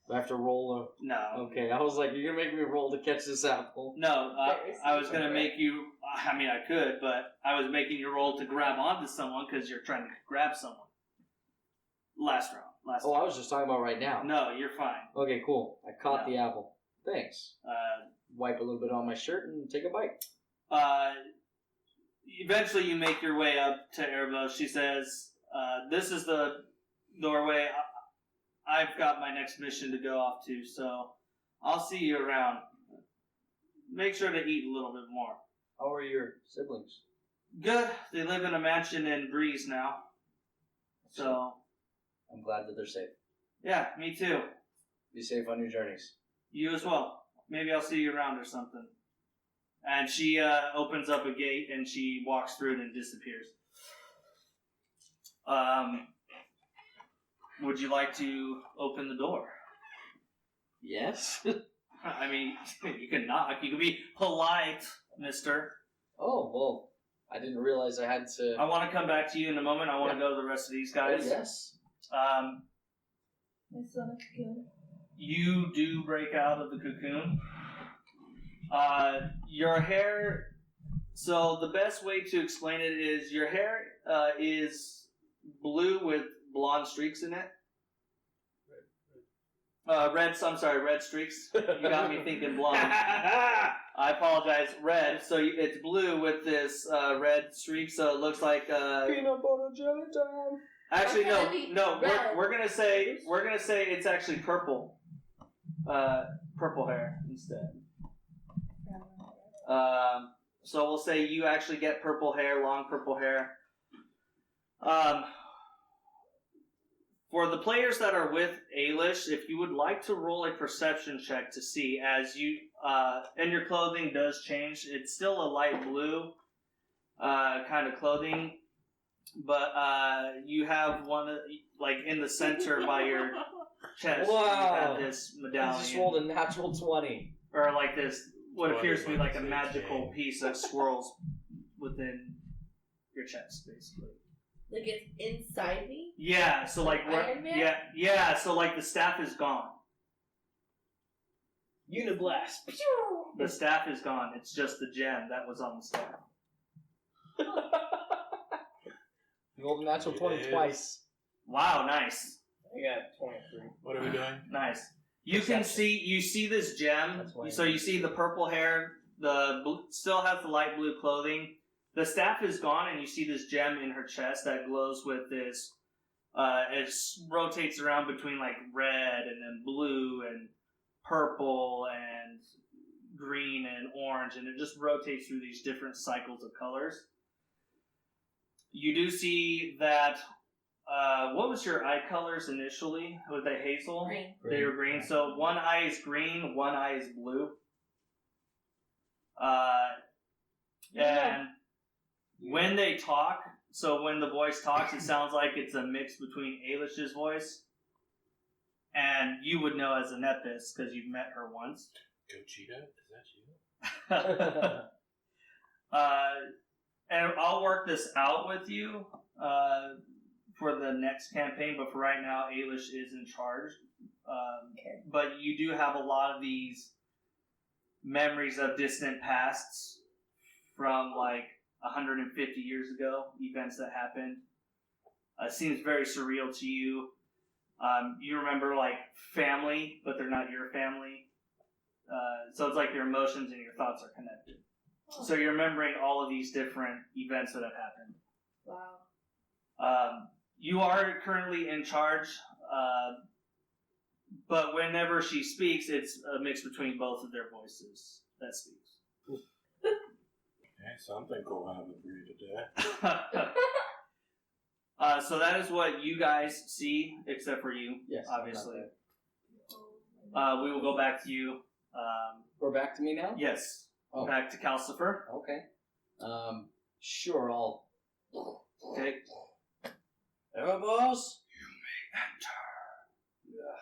Do I have to roll No. Okay, I was like, you're gonna make me roll to catch this apple. No, I was going to make you... I mean, I could, but I was making you roll to grab onto someone because you're trying to grab someone. Last round. Oh, I was just talking about right now. No, you're fine. Okay, cool. I caught the apple. Thanks. Wipe a little bit on my shirt and take a bite. Eventually, you make your way up to Erebos. She says, "This is the doorway. I've got my next mission to go off to, so I'll see you around. Make sure to eat a little bit more." How are your siblings? Good. They live in a mansion in Breeze now. So, I'm glad that they're safe. yeah, me too. Be safe on your journeys. You as well. Maybe I'll see you around or something. And she opens up a gate and she walks through it and disappears. Would you like to open the door? Yes? I mean, you can knock. You can be polite, mister. Oh, well, I didn't realize I had to... I want to come back to you in a moment. I want to go to the rest of these guys. Oh, yes. My son of cocoon. You do break out of the cocoon. Your hair... So the best way to explain it is your hair is blue with blonde streaks in it. Red streaks. You got me thinking blonde. I apologize. Red. So it's blue with this red streak. So it looks like. Peanut butter jelly time. Actually, Why can't it be no. red? We're gonna say it's actually purple. Purple hair instead. So we'll say you actually get purple hair, long purple hair. For the players that are with Alish, if you would like to roll a perception check to see as you, and your clothing does change, it's still a light blue kind of clothing, but you have one, like in the center by your chest, Wow. you have this I medallion. just rolled a natural 20. Or like this, what 20 appears to be like a minus magical 18. piece that swirls within your chest, basically. Like it's inside me? Yeah, so like Iron Man? yeah, so like the staff is gone. Uniblast. The staff is gone. It's just the gem that was on the staff. You rolled a natural 20 Yes. twice. Wow, nice. I got 23. What are we doing? Nice. You can Perception. you see this gem. That's why So you see the purple hair, still has the light blue clothing. The staff is gone, and you see this gem in her chest that glows with this. It rotates around between like red and then blue and purple and green and orange, and it just rotates through these different cycles of colors. You do see that. What was your eye colors initially? Was they hazel? Green. They were green. So one eye is green, one eye is blue. And when they talk, so when the voice talks, it sounds like it's a mix between Alish's voice, and you would know as a Nepis because you've met her once. Gochita? Is that you? And I'll work this out with you for the next campaign, but for right now, Alish is in charge. Okay. But you do have a lot of these memories of distant pasts from like 150 years ago, events that happened. It seems very surreal to you. You remember like family, but they're not your family. So it's like your emotions and your thoughts are connected. So you're remembering all of these different events that have happened. Wow. You are currently in charge, but whenever she speaks, it's a mix between both of their voices that speaks. Hey, something cool happened for you today. So that is what you guys see, except for you, Yes, I'm not obviously. there. We will go back to you. We're back to me now? Yes, Oh. back to Kalsifer. Okay. Sure, I'll... Okay. Erebos? You may enter. Yeah.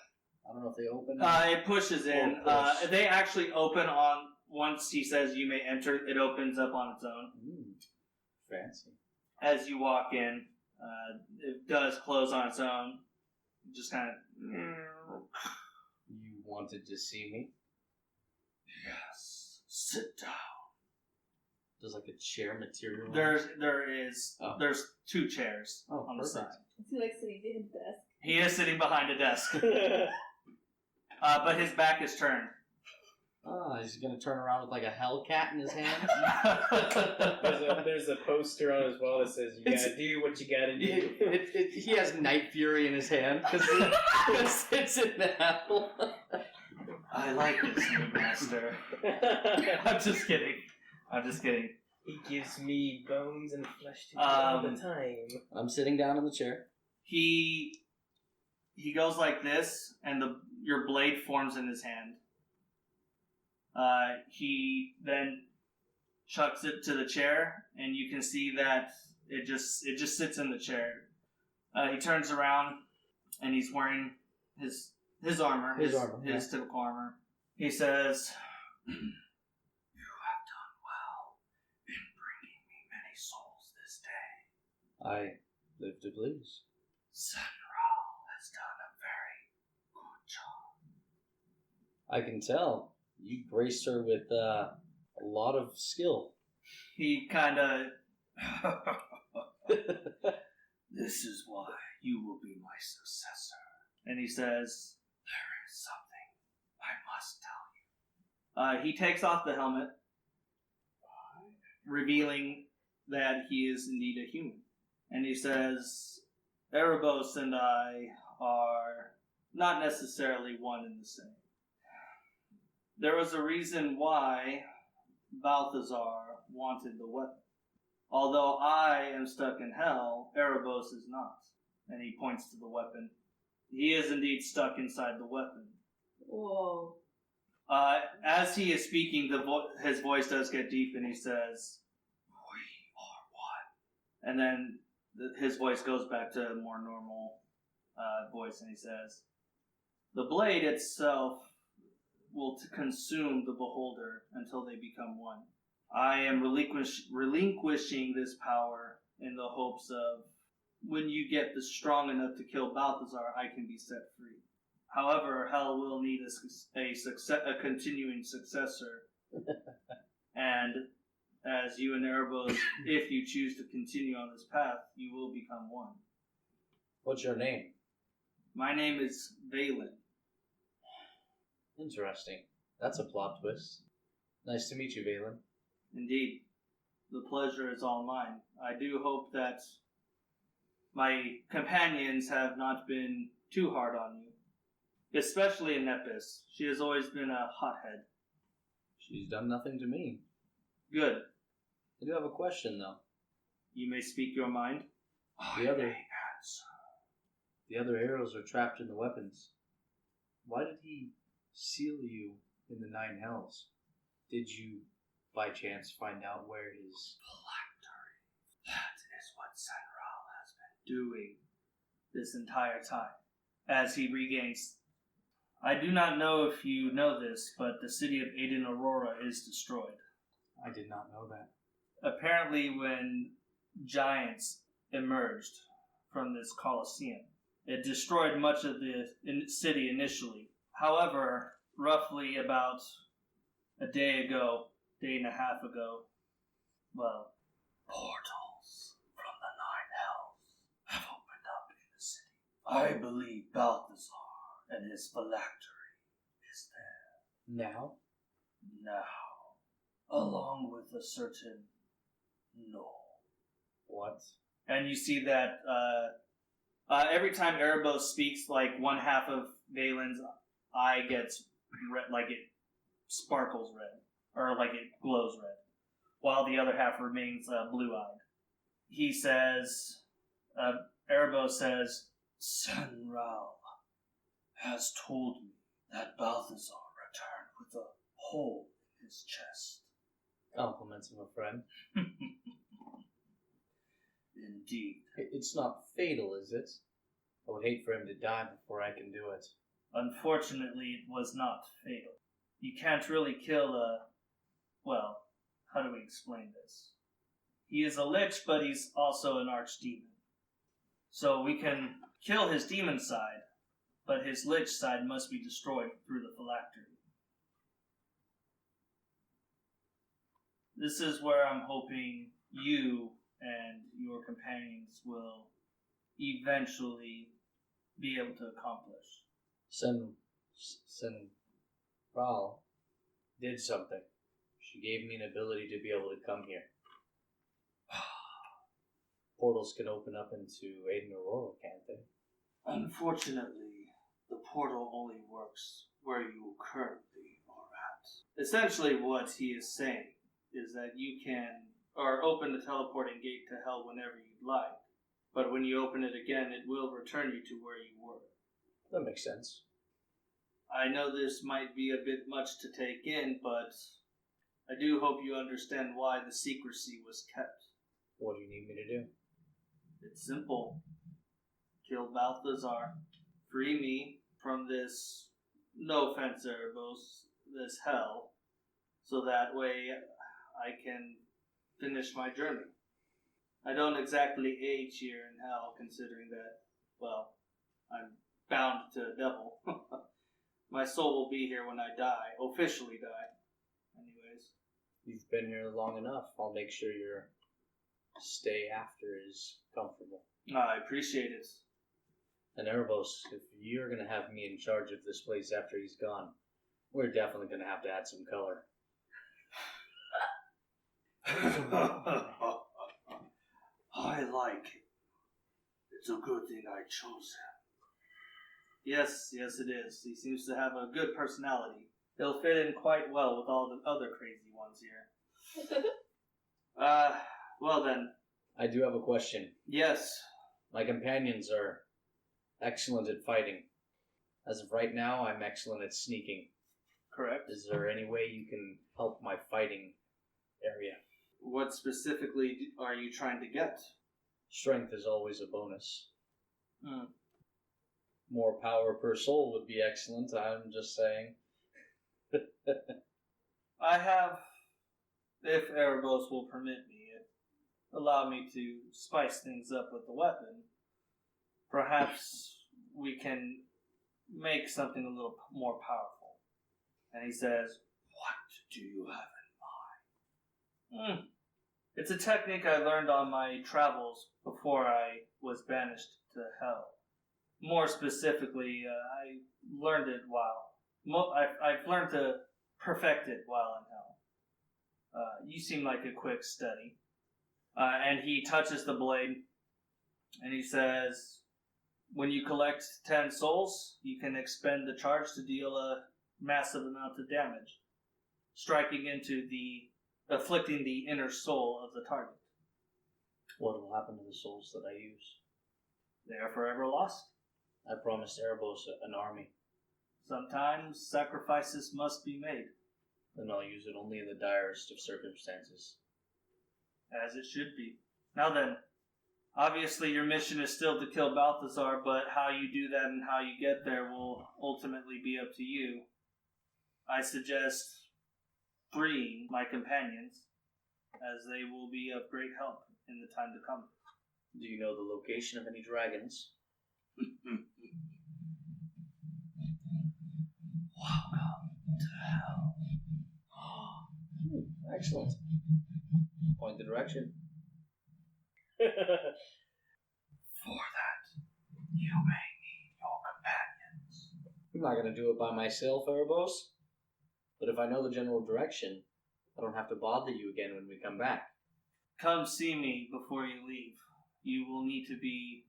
I don't know if they open. It pushes in. Or push. They actually open on, once he says you may enter, it opens up on its own. Fancy. As you walk in, it does close on its own. Just kind of... You wanted to see me? Yes. Sit down. There's like a chair material. There's 2 chairs Oh, on the side. perfect. Is he like sitting behind his desk? He is sitting behind a desk, but his back is turned. Ah, he's gonna turn around with like a hellcat in his hand. There's a poster on his wall that says, "You gotta do what you gotta do." He has Night Fury in his hand because he sits in the hell. I like this new master. I'm just kidding. He gives me bones and flesh to eat all the time. I'm sitting down in the chair. He goes like this, and your blade forms in his hand. He then chucks it to the chair, and you can see that it just sits in the chair. He turns around, and he's wearing his armor, his typical armor. He says, "You have done well in bringing me many souls this day. I live to please. Sunral has done a very good job." I can tell. You graced her with a lot of skill. He kind of... This is why you will be my successor. And he says, "There is something I must tell you." He takes off the helmet, revealing that he is indeed a human. And he says, "Erebos and I are not necessarily one and the same. There was a reason why Balthazar wanted the weapon. Although I am stuck in hell, Erebos is not." And he points to the weapon. He is indeed stuck inside the weapon. Whoa. As he is speaking, his voice does get deep, and he says, "We are one." And then his voice goes back to a more normal voice, and he says, "The blade itself will consume the beholder until they become one. I am relinquishing this power in the hopes of when you get strong enough to kill Balthazar, I can be set free. However, hell will need a continuing successor. And as you and Erebos, if you choose to continue on this path, you will become one." What's your name? "My name is Valen." Interesting. That's a plot twist. Nice to meet you, Valen. "Indeed. The pleasure is all mine. I do hope that my companions have not been too hard on you. Especially Nepis. She has always been a hothead." She's done nothing to me. "Good. I do have a question, though. You may speak your mind." The other arrows are trapped in the weapons. Why did he seal you in the 9 hells? Did you, by chance, find out where his... Phylactery. That is what Sanral has been doing this entire time. As he regains... I do not know if you know this, but the city of Aiden Aurora is destroyed. I did not know that. Apparently when giants emerged from this Colosseum, it destroyed much of the city initially. However, roughly about a day and a half ago, portals from the 9 hells have opened up in the city. I believe Balthazar and his phylactery is there Now? now, along with a certain Null. What? And you see that every time Erebos speaks, like one half of Valen's eye gets red, like it sparkles red, or like it glows red, while the other half remains blue-eyed. He says, Erebos says, "Sanral has told me that Balthazar returned with a hole in his chest." Compliments of a friend. Indeed. It's not fatal, is it? I would hate for him to die before I can do it. Unfortunately, it was not fatal. You can't really kill how do we explain this? He is a lich, but he's also an archdemon. So we can kill his demon side, but his lich side must be destroyed through the phylactery. This is where I'm hoping you and your companions will eventually be able to accomplish. Senral. did something. She gave me an ability to be able to come here. Portals can open up into Aiden Aurora, can't they? Unfortunately, the portal only works where you currently are at. Essentially, what he is saying is that you can, or open the teleporting gate to hell whenever you'd like, but when you open it again, it will return you to where you were. That makes sense. I know this might be a bit much to take in, but I do hope you understand why the secrecy was kept. What do you need me to do? It's simple. Kill Balthazar. Free me from this, no offense, Erebos, this hell, so that way I can finish my journey. I don't exactly age here in hell, considering that, well, I'm bound to the devil. My soul will be here when I die, officially die. Anyways. You've been here long enough. I'll make sure your stay after is comfortable. I appreciate it. And Erebos, if you're going to have me in charge of this place after he's gone, we're definitely going to have to add some color. I like it. It's a good thing I chose him. Yes, it is. He seems to have a good personality. He'll fit in quite well with all the other crazy ones here. Well then. I do have a question. Yes. My companions are excellent at fighting. As of right now, I'm excellent at sneaking. Correct. Is there any way you can help my fighting area? What specifically are you trying to get? Strength is always a bonus. Hmm. More power per soul would be excellent, I'm just saying. I have, if Erebos will permit me, allow me to spice things up with the weapon. Perhaps we can make something a little more powerful. And he says, what do you have in mind? It's a technique I learned on my travels before I was banished to hell. More specifically, I learned it I've learned to perfect it while in hell. You seem like a quick study. And he touches the blade, and he says, when you collect 10 souls, you can expend the charge to deal a massive amount of damage, afflicting the inner soul of the target. What will happen to the souls that I use? They are forever lost. I promised Erebos an army. Sometimes sacrifices must be made. Then I'll use it only in the direst of circumstances. As it should be. Now then, obviously your mission is still to kill Balthazar, but how you do that and how you get there will ultimately be up to you. I suggest freeing my companions, as they will be of great help in the time to come. Do you know the location of any dragons? Welcome to hell. Excellent. Point the direction. For that, you may need your companions. I'm not going to do it by myself, Erebos. But if I know the general direction, I don't have to bother you again when we come back. Come see me before you leave. You will need to be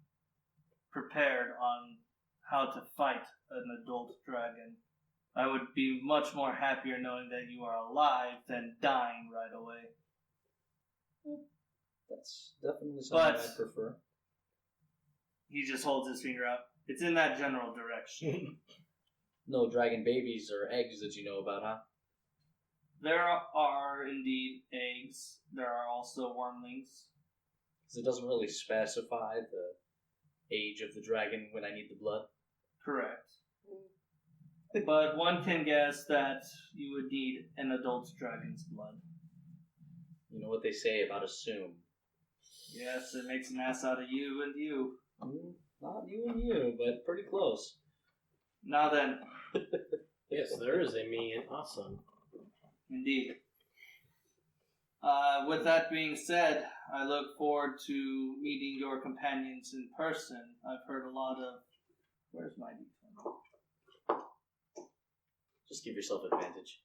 prepared on how to fight an adult dragon. I would be much more happier knowing that you are alive than dying right away. That's definitely something But- I prefer. He just holds his finger out. It's in that general direction. No dragon babies or eggs that you know about, huh? There are indeed eggs. There are also wormlings. Because it doesn't really specify the age of the dragon when I need the blood. Correct. But one can guess that you would need an adult dragon's blood. You know what they say about assume. Yes, it makes an ass out of you and you. Not you and you, but pretty close. Now then, Yes, there is a me and awesome. indeed. With that being said, I look forward to meeting your companions in person. I've heard a lot of... Where's my d20? Just give yourself advantage.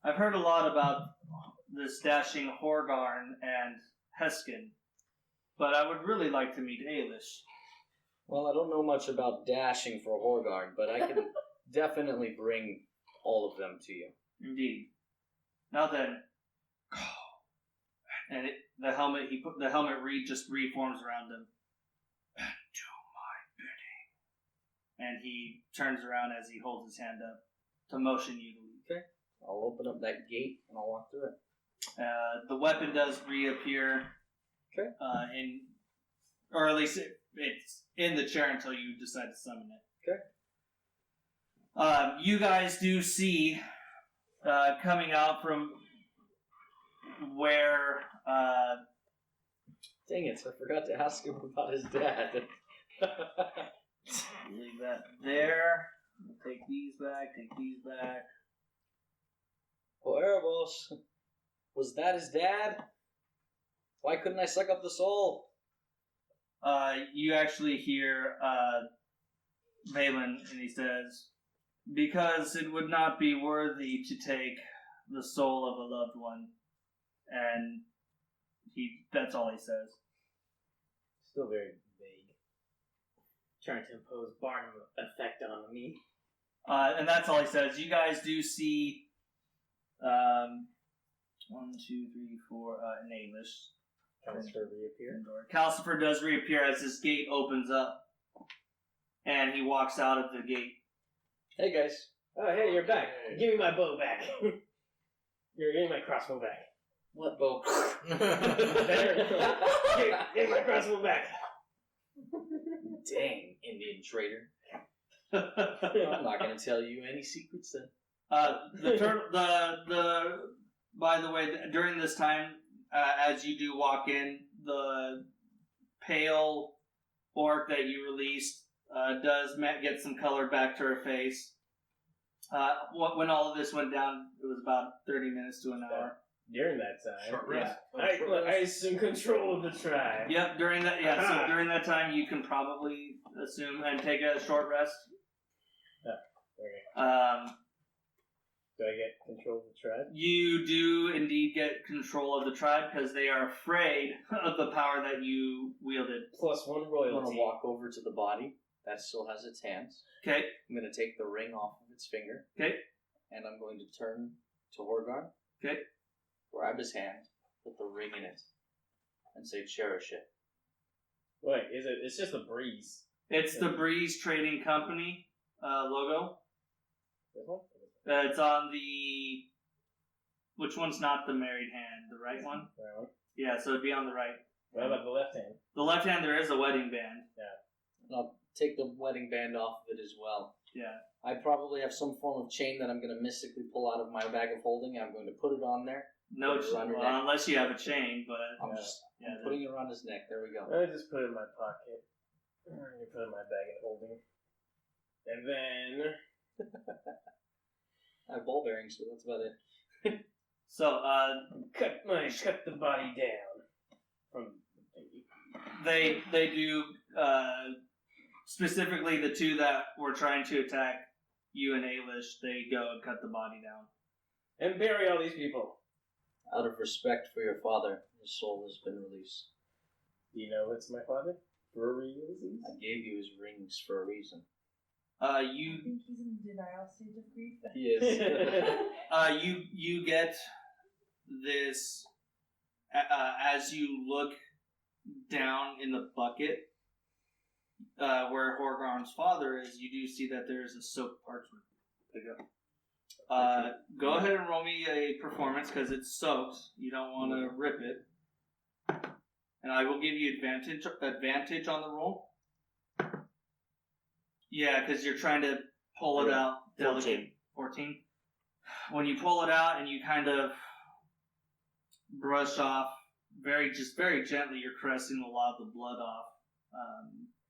I've heard a lot about this dashing Horgarn and Hesken, but I would really like to meet Alish. Well, I don't know much about dashing for Horgarn, but I can definitely bring all of them to you. Indeed. Now then, and the helmet just reforms around him. Do my bidding. And he turns around as he holds his hand up to motion you to leave. Okay. I'll open up that gate and I'll walk through it. The weapon does reappear. Okay. Or at least it's in the chair until you decide to summon it. Okay. You guys do see coming out from where. Dang it! I forgot to ask him about his dad. Leave that there. Take these back. Take these back. Huevos. Was that his dad? Why couldn't I suck up the soul? You actually hear Valen, and he says, "Because it would not be worthy to take the soul of a loved one," and that's all he says. Still very vague. Trying to impose Barnum effect on me. And that's all he says. You guys do see 1, 2, 3, 4 in English. Kalsifer reappear. Kalsifer does reappear as this gate opens up, and he walks out of the gate. Hey guys. Oh, hey, you're back. Give me my bow back. You're getting my crossbow back. What bow? Give my crossbow back. Dang, Indian traitor. I'm not going to tell you any secrets then. By the way, during this time, as you do walk in, the pale orc that you released does get some color back to her face. When all of this went down, it was about 30 minutes to an hour. During that time, Short rest. I assume control of the tribe. Yep, during that, so during that time, you can probably assume and take a short rest. Okay. Do I get control of the tribe? You do indeed get control of the tribe because they are afraid of the power that you wielded. +1 I'm royalty. going to walk over to the body that still has its hands. Okay. I'm going to take the ring off of its finger. Okay. And I'm going to turn to Horgarn. Okay. Grab his hand, put the ring in it, and say, "Cherish it." Wait, is it? It's just a breeze. It's the Breeze Trading Company logo. This one? It's on the... Which one's not the married hand? The right one? Right one. Yeah, so it'd be on the right. What about the left hand? The left hand, there is a wedding band. And I'll take the wedding band off of it as well. Yeah. I probably have some form of chain that I'm going to mystically pull out of my bag of holding. I'm going to put it on there. No, Put it around your well, neck. unless you have a chain, but... I'm Yeah. just Yeah, putting it around his neck. There we go. I just put it in my pocket. You put it in my bag of holding. And then... I have ball bearings, so that's about it. So, cut the body down. From they do, specifically the two that were trying to attack you and Alish, they go and cut the body down. and bury all these people. Out of respect for your father, his soul has been released. Do you know it's my father? For reasons? I gave you his rings for a reason. I You think he's in denial stage of grief. He is. you get this as you look down in the bucket where Horgarn's father is. You do see that there is a soaked parchment. Pick up. Go ahead and roll me a performance because it's soaked. You don't want to rip it, and I will give you advantage on the roll. Yeah, because you're trying to pull it out. 14. When you pull it out and you kind of brush off very gently, you're caressing a lot of the blood off.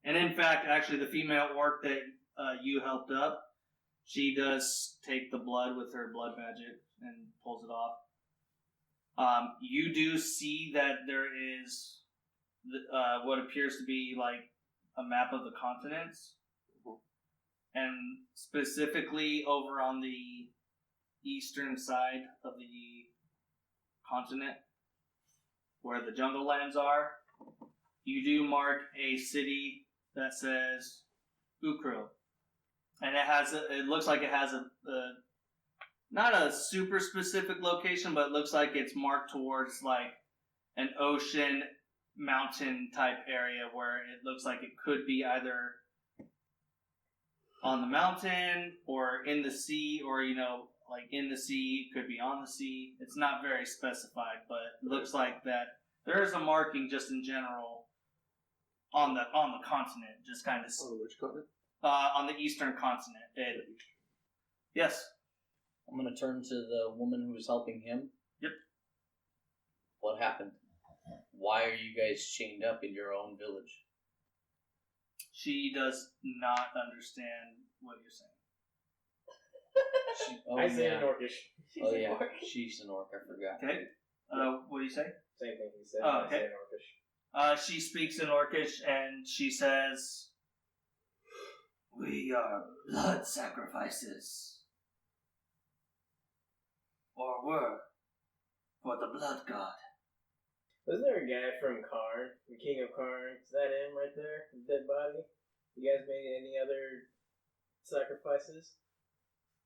And in fact, actually, the female orc that you helped up, she does take the blood with her blood magic and pulls it off. You do see that there is what appears to be like a map of the continents. And specifically over on the eastern side of the continent, where the jungle lands are, you do mark a city that says Ukril. And it looks like it has a not a super specific location, but it looks like it's marked towards like an ocean mountain type area where it looks like it could be either on the mountain or in the sea, or like in the sea, could be on the sea. It's not very specified, but it looks like that there is a marking just in general on the continent, just kind of which continent? on the eastern continent. Yes. I'm gonna turn to the woman who was helping him. Yep. What happened? Why are you guys chained up in your own village? She does not understand what you're saying. I say in Orcish. Oh yeah, she's an orc. I forgot. Okay. What do you say? Same thing he said. Oh, I say okay. in Orcish. She speaks in Orcish and she says, "We are blood sacrifices, or were, for the blood god." Wasn't there a guy from Karn, the king of Karn? Is that him right there? The dead body? You guys made any other sacrifices?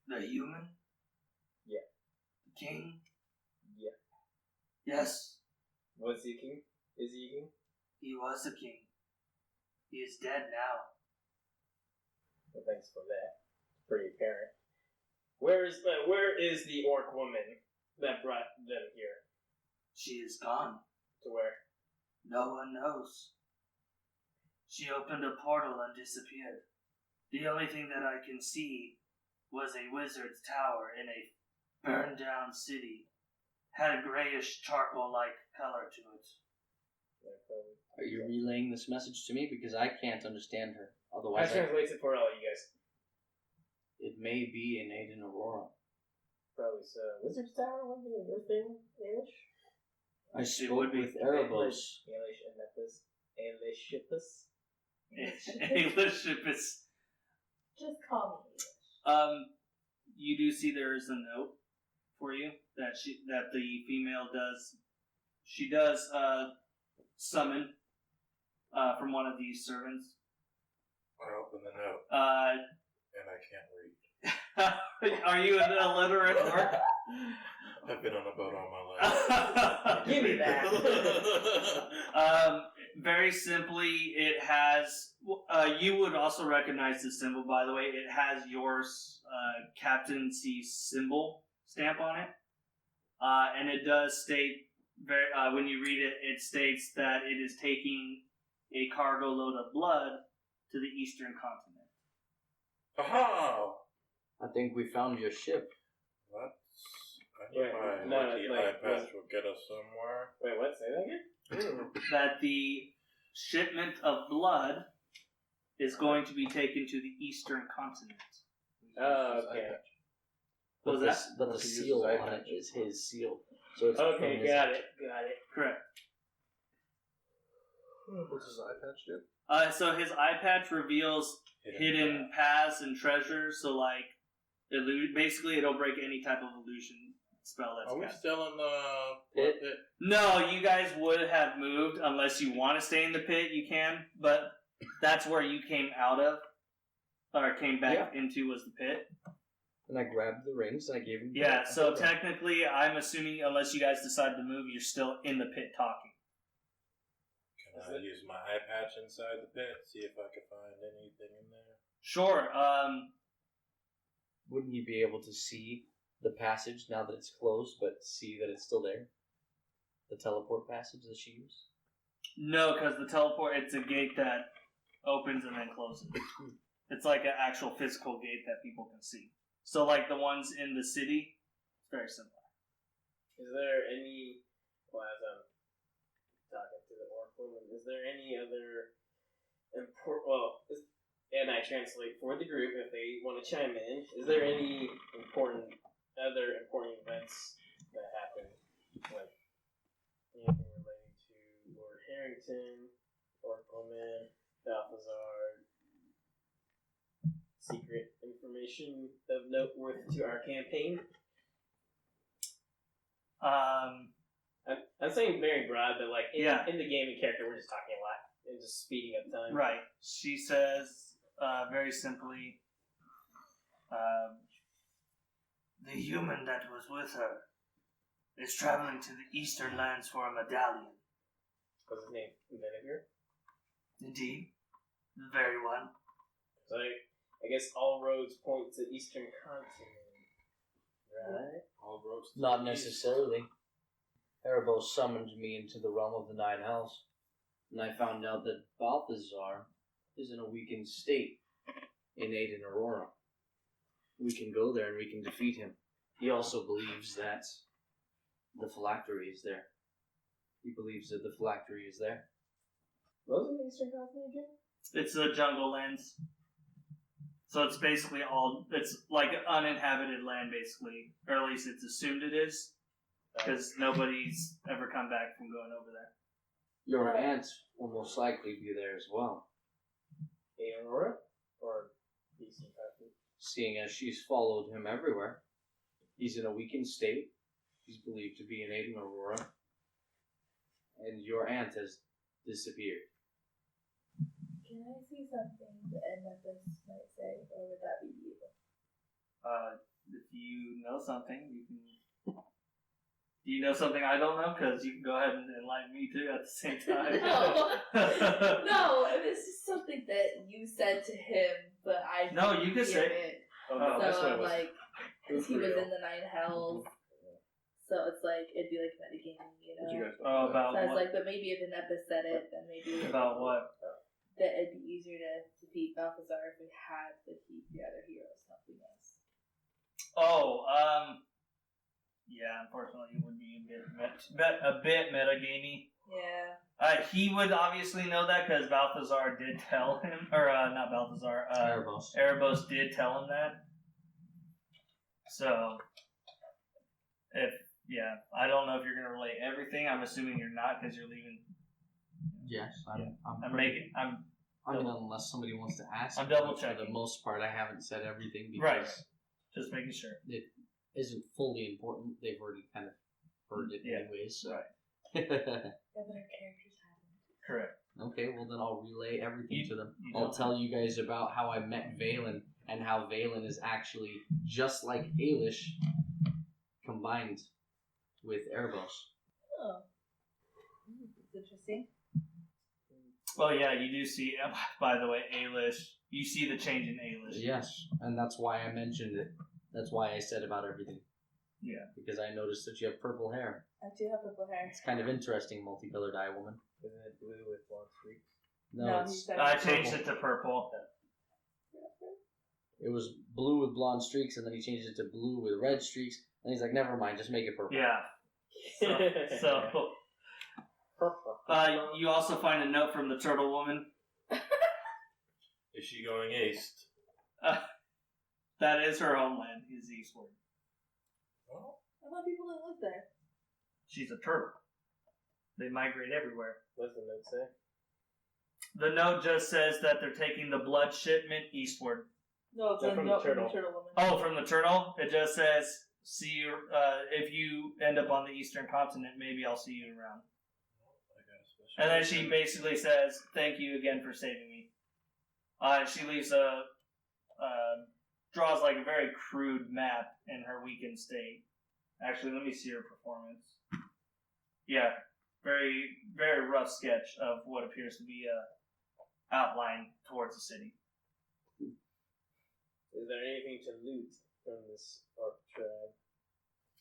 The human? Yeah. The king? Yeah. Yes, Was he king? Is he king? he was the king. He is dead now. Well, thanks for that. Pretty apparent. Where is the orc woman that brought them here? She is gone. To where? No one knows. She opened a portal and disappeared. The only thing that I can see was a wizard's tower in a burned down city. Had a grayish charcoal-like color to it. Yeah, probably. Are you relaying this message to me? Because I can't understand her. I Otherwise, translate it for all you guys. it may be an Aiden Aurora. Probably so. Wizard's Tower would be your thing, Alish? I spoke with Erebos. Alish and Nepis. Alishipus? English is. Just call me. You do see there is a note for you that the female does. She does summon from one of these servants. I open the note and I can't read. Are you an illiterate orc? I've been on a boat all my life. Give me that. Very simply, it has. You would also recognize this symbol, by the way. It has your captaincy symbol stamp on it, and it does state when you read it, it states that it is taking a cargo load of blood to the eastern continent. Aha! I think we found your ship. What? I knew Wait, my no, lucky like, eye patch will get us somewhere. Wait, what? Say that again? That the shipment of blood is going to be taken to the eastern continent. Oh, okay. What was that? But the He uses seal eye on it patch. is his seal. So it's Okay, from his- got it. Correct. What's his eye patch do? So his eye patch reveals hidden paths and treasures. So like, basically, it'll break any type of illusion spell that's Are we cast. still in the Pit? pit? No, you guys would have moved unless you want to stay in the pit. You can, but that's where you came out of, or came back into, was the pit. And I grabbed the rings and I gave him. Yeah. So technically, I'm assuming unless you guys decide to move, you're still in the pit talking. Can I use my eye patch inside the pit? See if I can find anything in there. Sure. Wouldn't you be able to see the passage now that it's closed, but see that it's still there? The teleport passage that she used? No, because the teleport, it's a gate that opens and then closes. It's like an actual physical gate that people can see. So like the ones in the city, it's very similar. Is there any, well, as I'm talking to the orc woman, is there any other and I translate for the group if they want to chime in, is there any other important events that happen, like anything relating to Lord Harrington, orc woman, Balthazar, secret information of note worth to our campaign? I'm saying very broad, but like in, Yeah. in the gaming character, we're just talking a lot and just speeding up time. Right. She says, very simply, the human that was with her is traveling to the eastern lands for a medallion. What's his name? Vinegar. Indeed. The very one. So I guess all roads point to Eastern Continent, right? All roads to Not the east. necessarily. Erebos summoned me into the realm of the Nine Hells, and I found out that Balthazar is in a weakened state in Aiden Aurora. We can go there and we can defeat him. He also believes that the phylactery is there. He believes that the phylactery is there. What was the Eastern Continent again? It's the jungle lands. So it's basically it's like uninhabited land, basically. Or at least it's assumed it is. Because nobody's ever come back from going over there. Your aunt will most likely be there as well, Aurora? Or Eastern Continent? seeing as she's followed him everywhere. He's in a weakened state. He's believed to be in Aiden Aurora. And your aunt has disappeared. Can I see something that Nepis might say, or would that be you? If you know something, you can... Do you know something I don't know? Because you can go ahead and enlighten me too at the same time. No. No, it's just something that you said to him, but I No, you can didn't say hear it. Oh, So this one I'm was like, because he was real. in the Nine Hells, so it's like, it'd be like metagaming, you know? What you guys Oh, about So I was what? like, but maybe if Nepis said it, then maybe About what? that it'd be easier to defeat Balthazar if we had to defeat the other heroes helping us. Oh, yeah, unfortunately it would be a bit metagamey. Yeah. He would obviously know that because Balthazar did tell him, or not Balthazar, Erebos. Erebos did tell him that. So, I don't know if you're gonna relate everything. I'm assuming you're not because you're leaving. Yes, I'm I'm I mean, unless somebody wants to ask. I'm me, double but For the checking. most part, I haven't said everything because Right. Just making sure. it isn't fully important. They've already kind of heard it Yeah. anyways. So. Right. Yeah, but our characters haven't. Correct. Okay, well then I'll relay everything You- to them. you I'll don't. tell you guys about how I met Valen and how Valen is actually just like Alish combined with Erebos. Oh. That's interesting. Well, yeah, you do see. By the way, Alish. You see the change in Alish. Yes, and that's why I mentioned it. That's why I said about everything. Yeah. Because I noticed that you have purple hair. I do have purple hair. It's kind of interesting, multicolored eye woman. Isn't it blue with blonde streaks? No, he it's said I it's changed purple. it to purple. it was blue with blonde streaks, and then he changed it to blue with red streaks. And he's like, "Never mind, just make it purple." Yeah. So you also find a note from the turtle woman. Is she going east? That is her homeland. Is eastward. Well, I thought people didn't live there. She's a turtle. They migrate everywhere. What's the note say? The note just says that they're taking the blood shipment eastward. No, it's No, a from note the from the turtle. turtle woman. Oh, from the turtle? It just says, see you, if you end up on the eastern continent, maybe I'll see you around. I got a special. And then she basically says, thank you again for saving me. She leaves draws like a very crude map in her weakened state. Actually, let me see her performance. Yeah, very, very rough sketch of what appears to be a outline towards the city. Is there anything to loot from this orc tribe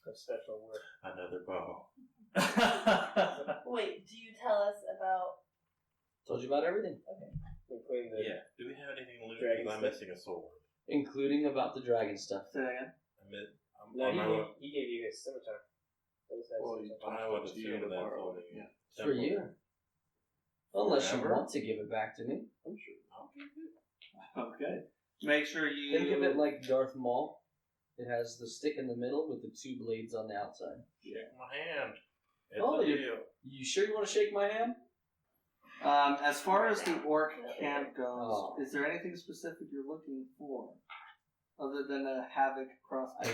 of special work? Another bow. Wait, do you tell us about? Told you about everything, Including the Yeah. Do we have anything to loot? Dragon Because I'm stuff. missing a sword. including about the dragon stuff. Say that again? I'm No, on my way. he gave you his scimitar. That was that Well, you scimitar. I would to you assume to that's borrow only it, yeah. For you. Unless you Forever? want to give it back to me. I'm sure. I'll keep it. Okay. Make sure you... Think of it like Darth Maul. It has the stick in the middle with the two blades on the outside. Shake my hand. It's Oh, a you- deal. You sure you want to shake my hand? As far as the orc camp goes, Oh. is there anything specific you're looking for? Other than a havoc crossbow?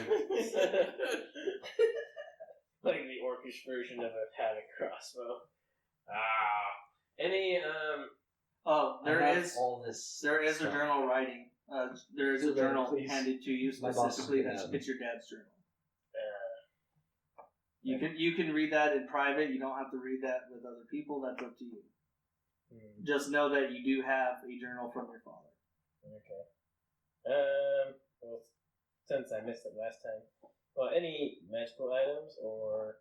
Like the orcish version of a paddock crossbow. Any Oh, I there have is all this. a stuff. journal writing. There is a Good, journal please. handed to you My boss is specifically. gonna have It's your dad's journal. You can read that in private. You don't have to read that with other people. That's up to you. Just know that you do have a journal from your father. Okay. Well, since I missed it last time, well, any magical items or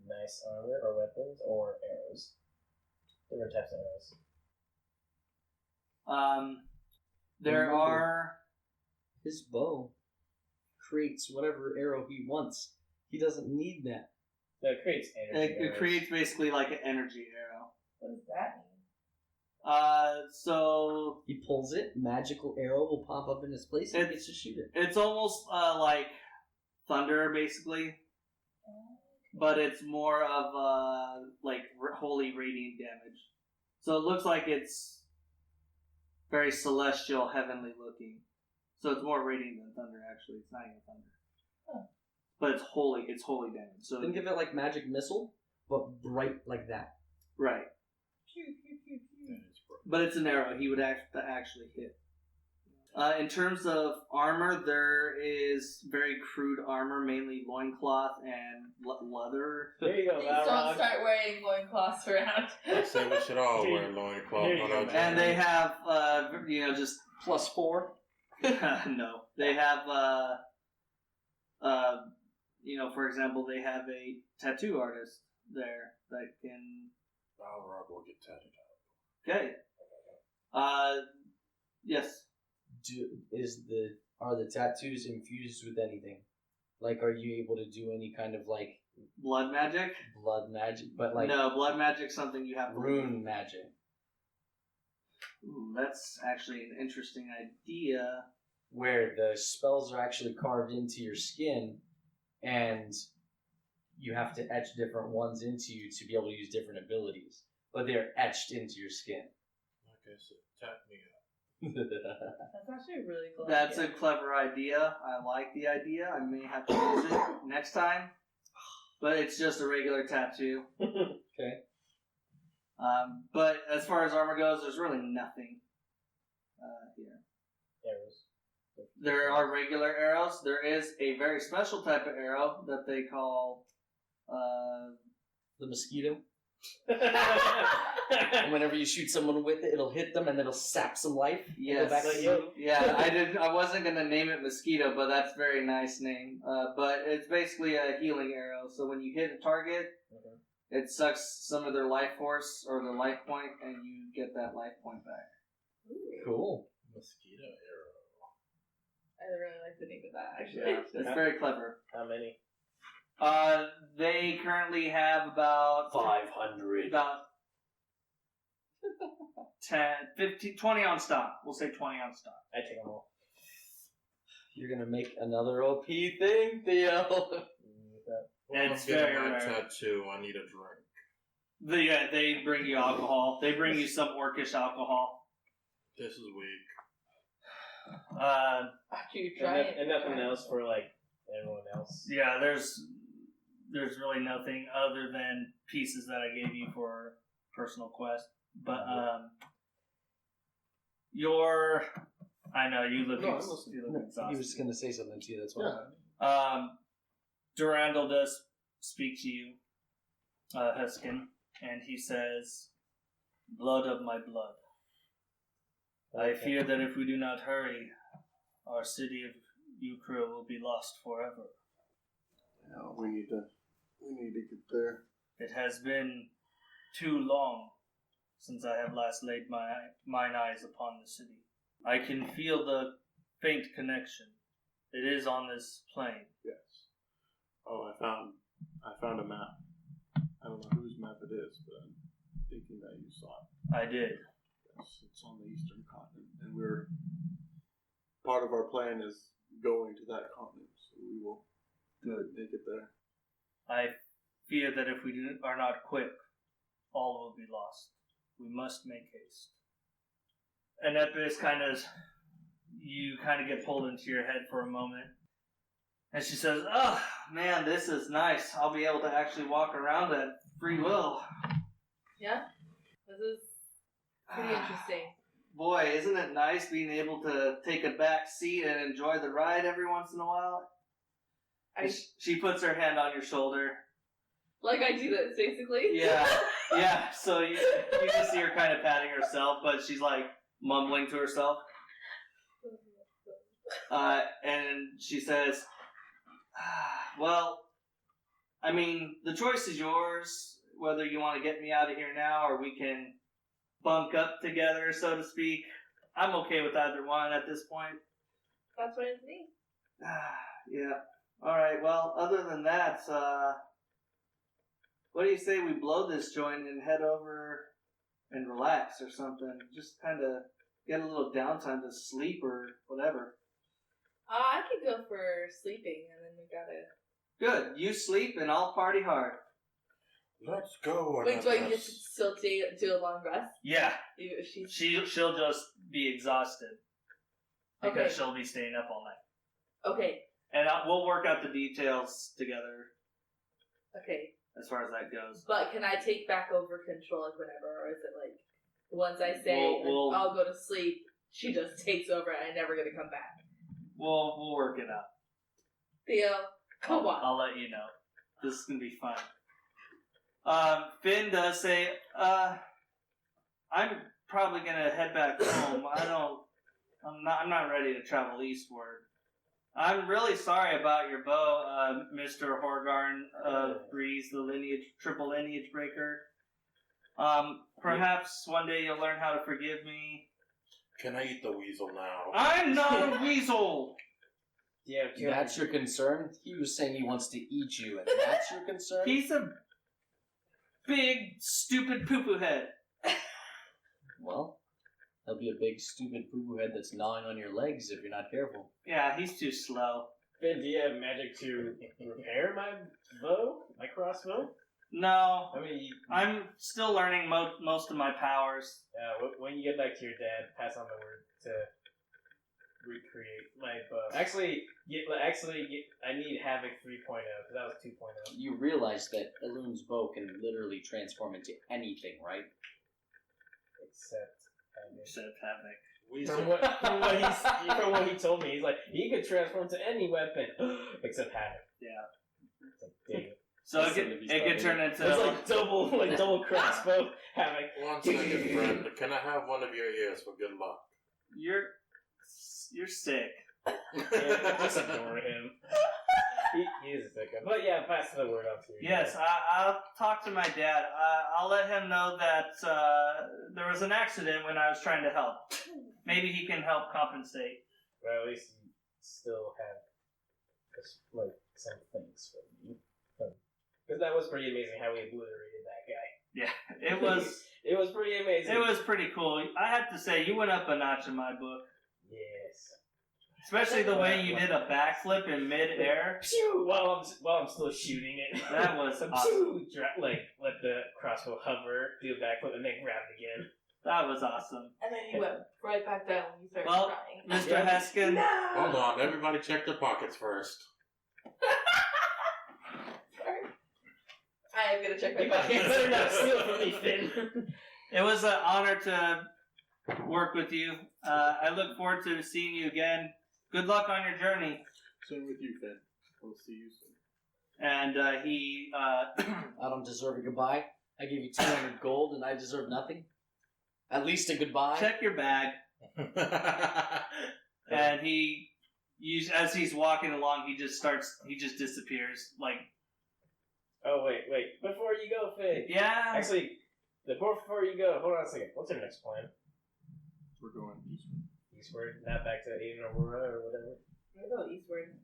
nice armor or weapons or arrows, different types of arrows. There Remember, are. His bow creates whatever arrow he wants. He doesn't need that. So it creates energy. It arrows. creates basically like an energy arrow. What does that mean? So He pulls it, magical arrow will pop up in his place, and he gets to shoot it. it's almost like thunder, basically, but it's more of like holy radiant damage. So it looks like it's very celestial, heavenly looking. So it's more radiant than thunder. Actually, it's not even thunder, but it's holy. It's holy damage. So Think of it like magic missile, but bright like that. right, but it's an arrow. He would actually hit. In terms of armor, there is very crude armor, mainly loincloth and leather. There you go, Please don't Balrog. start wearing loincloths around. I say we should all wear loincloth Here you on go, our man. And they have, just +4. no. They have, for example, they have a tattoo artist there that can. Balrog will get tatted Okay. Yes. Are the tattoos infused with anything? Like, are you able to do any kind of like Blood magic? blood magic? But like No, blood magic's something you have to. rune magic, Ooh, that's actually an interesting idea. where the spells are actually carved into your skin, and you have to etch different ones into you to be able to use different abilities. But they're etched into your skin. Like I said, tap me up. That's actually a really cool. That's idea. a clever idea. I like the idea. I may have to use it next time. But it's just a regular tattoo. Okay. But as far as armor goes, there's really nothing here. Arrows. There are regular arrows. There is a very special type of arrow that they call. The mosquito. And whenever you shoot someone with it, it'll hit them and it'll sap some life. and Yes. Go back to you. Yeah, I wasn't gonna name it mosquito, but that's a very nice name. But it's basically a healing arrow. So when you hit a target, it sucks some of their life force or their life point, and you get that life point back. Cool. Mosquito arrow. I really like the name of that. Actually. Yeah, it's very clever. How many? They currently have about 500. about 10, 15, 20 on stock. We'll say 20 on stock. I take them all. You're gonna make another OP thing, Theo. Well, It's I'm getting very my rare. tattoo. I need a drink. They bring you alcohol. They bring you some orcish alcohol. This is weak. After you try it. And nothing else for like everyone else. Yeah, there's really nothing other than pieces that I gave you for personal quest. But I know you look. No, I'm you listening. look He exhausted. was gonna say something to you. That's why. Durandal does speak to you, Hesken, and he says, "Blood of my blood. I fear that if we do not hurry, our city of Ukra will be lost forever. Yeah, we need to get there. It has been too long since I have last laid mine eyes upon the city. I can feel the faint connection. It is on this plane. Yes. Oh, I found a map. I don't know whose map it is, but I'm thinking that you saw it. I did. Yes, it's on the eastern continent, and part of our plan is going to that continent, so we will make it there. I fear that if we are not quick, all will be lost. We must make haste." And at this you kind of get pulled into your head for a moment. And she says, "Oh man, this is nice. I'll be able to actually walk around at free will." Yeah? This is pretty interesting. Boy, isn't it nice being able to take a back seat and enjoy the ride every once in a while? She puts her hand on your shoulder. Like I do this, basically? Yeah. So you just see her kind of patting herself, but she's like mumbling to herself. And she says, "Well, I mean, the choice is yours, whether you want to get me out of here now or we can bunk up together, so to speak. I'm okay with either one at this point." That's what it's me. Yeah. Alright, well, other than that, what do you say we blow this joint and head over and relax or something? Just kind of get a little downtime to sleep or whatever. I could go for sleeping, and then we gotta... Good. You sleep and I'll party hard. Let's go. Wait, do I get to still do a long rest? Yeah. Even if she's... She'll just be exhausted. Because Okay. she'll be staying up all night. Okay. And we'll work out the details together Okay. as far as that goes. But can I take back over control, like, whenever? Or is it, like, once I say We'll- I'll go to sleep, she just takes over and I'm never gonna come back? We'll work it out. Theo, come on. I'll let you know. This is gonna be fun. Finn does say, I'm probably gonna head back home. I'm not ready to travel eastward. I'm really sorry about your bow, Mr. Horgarn of Breeze, the triple lineage breaker. Perhaps one day you'll learn how to forgive me. Can I eat the weasel now? I'm not a weasel! Yeah, That's your concern? He was saying he wants to eat you, and that's your concern? He's a big, stupid poo-poo head. Well, there'll be a big, stupid poo-poo head that's gnawing on your legs if you're not careful. Yeah, he's too slow. Finn, do you have magic to repair my bow? My crossbow? No, I mean, I'm still learning most of my powers. when you get back to your dad, pass on the word to recreate my bow. Actually, I need Havoc 3.0, because that was 2.0. You realize that Elun's bow can literally transform into anything, right? Except Havoc. Weasel. from what he told me, he's like, he could transform to any weapon except Havoc. Yeah. It's like, dang it. So it could turn into... It's like double crossbow Havoc. 1 second, friend. Can I have one of your ears for good luck? You're sick. Yeah, just ignore him. He is a sick guy. But yeah, pass the word on to you. Yes, I'll talk to my dad. I'll let him know that there was an accident when I was trying to help. Maybe he can help compensate. Well, at least you still have like some things for me. Because that was pretty amazing how we obliterated that guy. Yeah, it was. It was pretty amazing. It was pretty cool. I have to say, you went up a notch in my book. Yes. Especially the way you did a backflip in mid-air. Pew! While I'm still shooting it. That was So, awesome. pew! Like let the crossbow hover, do a backflip, and then grab it again. That was awesome. And then you went right back down when you started Well, crying. Mr. Yeah. Hesken, Hold on, everybody check their pockets first. I am gonna check my You pockets. better not steal from me, Finn. it was an honor to work with you. I look forward to seeing you again. Good luck on your journey. Same with you, Finn. We'll see you soon. And he I don't deserve a goodbye. I gave you 200 gold and I deserve nothing. At least a goodbye. check your bag. And as he's walking along, he just disappears. Like, Oh wait. Before you go, Finn. yeah. Actually, before you go, hold on a second. What's our next plan? We're going eastward. Eastward, not back to Aiden Aurora or whatever. I'm gonna go eastward.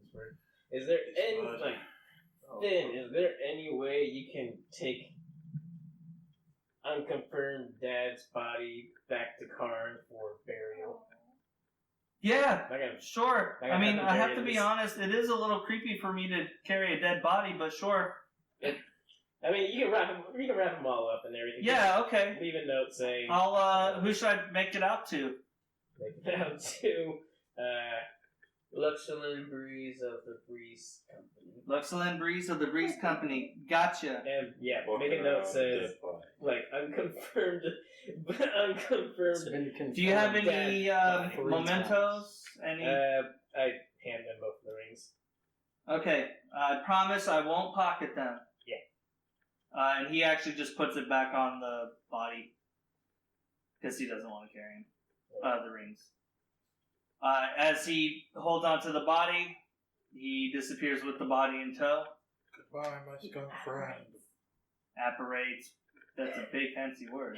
Eastward. Is there any Eastward. like Finn? Is there any way you can take unconfirmed Dad's body back to Karn for burial? Yeah, Not gonna. sure. I I mean, have to I have bury to be this. honest. It is a little creepy for me to carry a dead body, but sure. I mean, you can wrap them all up and everything. Yeah, okay. Just leave a note saying. I'll. Who should I make it out to? Make it out to. Let's Luxelin Breeze of the Breeze Company. Luxelin Breeze of the Breeze Company. Gotcha. And yeah, Walking make a note around says dead body. like unconfirmed, but unconfirmed. been confirmed. Do you have any Dead. mementos? Any? I hand them both the rings. Okay. I promise I won't pocket them. Yeah. And he actually just puts it back on the body because he doesn't want to carry him. The rings. As he holds onto the body, he disappears with the body in tow. Goodbye, my skunk friend. Apparates. That's a big fancy word.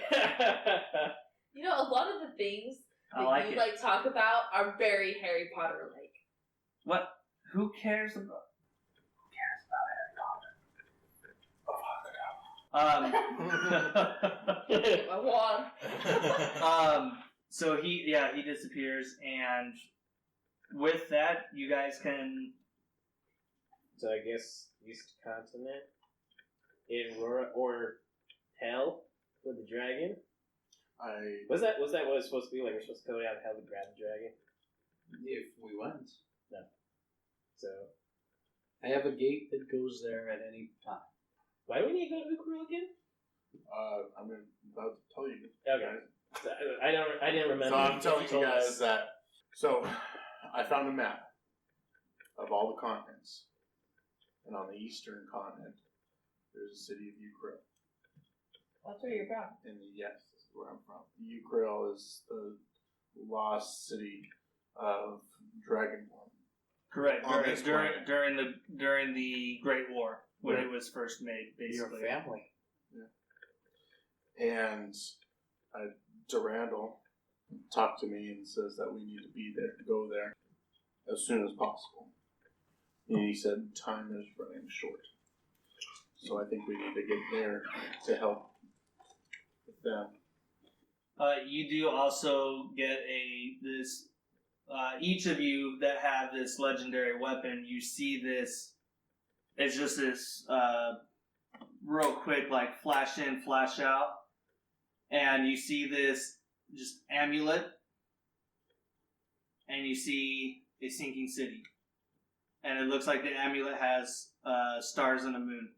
You know, a lot of the things I that like you it. like talk about are very Harry Potter like. What? Who cares about? Get my wand. So he disappears, and with that, you guys can. So I guess East Continent, in Aurora or Hell with the dragon. Was that what it was supposed to be? Like we're supposed to go down to Hell to grab the dragon. If we went. So I have a gate that goes there at any time. why do we need to go to Ukru again? I'm about to tell you. Okay. So, I didn't remember. So I'm telling you told guys us. that. So I found a map of all the continents, and on the eastern continent, there's a city of Ukrill. That's where you're from. Yes, this is where I'm from. Ukrill is the lost city of Dragonborn. Correct. On this planet. During the Great War when Right. it was first made, Your basically. family. And Durandal talked to me and says that we need to be there, go there as soon as possible. And he said time is running short. So I think we need to get there to help with them. You do also get each of you that have this legendary weapon, you see this, it's just this real quick, like flash in, flash out, and you see this just amulet, and you see a sinking city, and it looks like the amulet has stars and a moon.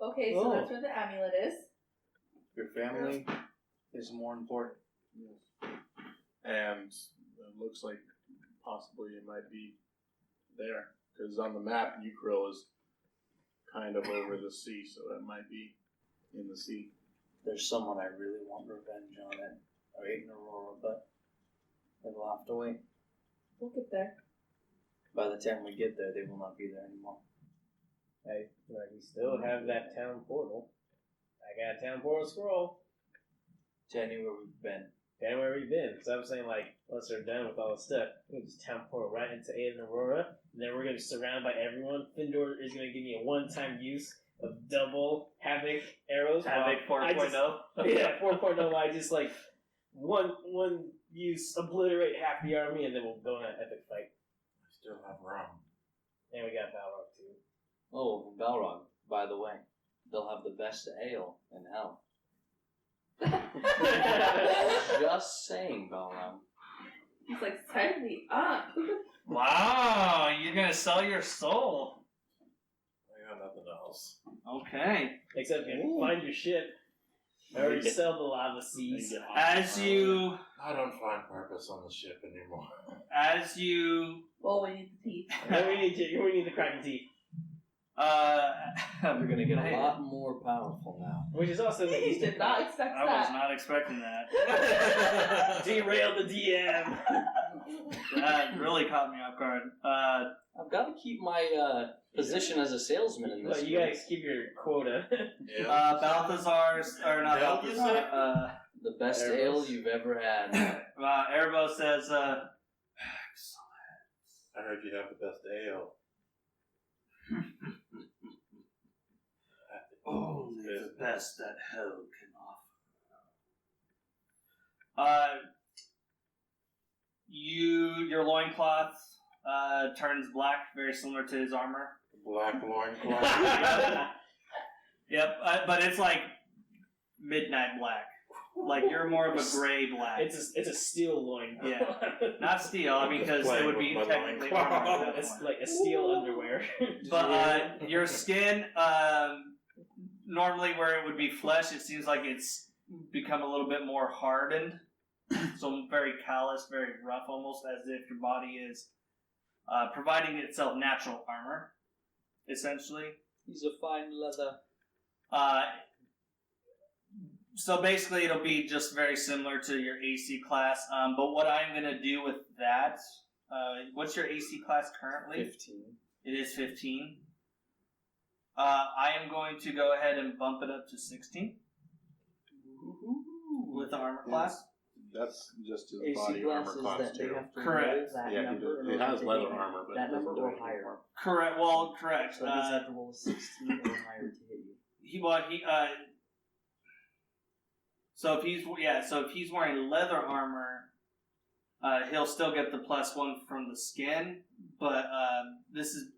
Okay, so Oh. that's where the amulet is. Your family is more important. Yes. And it looks like possibly it might be there. Because on the map, Ukrill is kind of over the sea, so it might be in the sea. There's someone I really want revenge on it. Right in Aurora, but it'll have to wait. We'll get there. By the time we get there, they will not be there anymore. Hey, like we still have that town portal. I got a town portal scroll. To anywhere we've been. Damn, where we been? So I'm saying, like, once they're done with all the stuff, we can just town portal right into Aiden Aurora, and then we're gonna be surrounded by everyone. Findor is gonna give me a one-time use of double Havoc arrows. Havoc while I just- 4.0. Yeah, 4.0. I just like one use obliterate half the army, and then we'll go in an epic fight. I still have rum. And we got Balrog too. Oh, Balrog, by the way. They'll have the best ale in hell. Just saying, Balrog. He's like, sign me up. Wow, you're gonna sell your soul. I got nothing else. Okay. Except if you find your ship. I already sell the lava seas. As you I don't find purpose on the ship anymore. Well, we need the teeth. we need the cracking teeth. We're gonna get a lot more powerful now. Which is also the You Eastern did not expect I was that. not expecting that. Derail the DM. That really caught me off guard. I've got to keep my position as a salesman in this. Well, you guys keep your quota. Balthazar's, or not Balthazar? Balthazar, the best Erebos. ale you've ever had. Erbo says, I heard you have the best ale. only the best that hell can offer. Your loincloth turns black, very similar to his armor. Black loincloth. Yep, but it's like midnight black. Like you're more of a gray black. It's a steel loin. Yeah. Not steel, I mean, because it would be Playing with my technically loincloth. armor at that It's point. like a steel underwear. But your skin, normally where it would be flesh, it seems like it's become a little bit more hardened. So very callous, very rough, almost as if your body is providing itself natural armor, essentially. He's a fine leather. So basically, it'll be just very similar to your AC class. But what I'm going to do with that, what's your AC class currently? 15. It is 15. I am going to go ahead and bump it up to 16 with the armor class. That's just his AC body class armor is class that they too. have to Correct. roll that Yeah, number. in it order has to leather hit you. armor, but that it doesn't number do or anything higher. for him. Correct. Well, correct. So he's have to roll a 16 or higher to hit you. So if he's wearing leather armor, he'll still get the +1 from the skin. But this is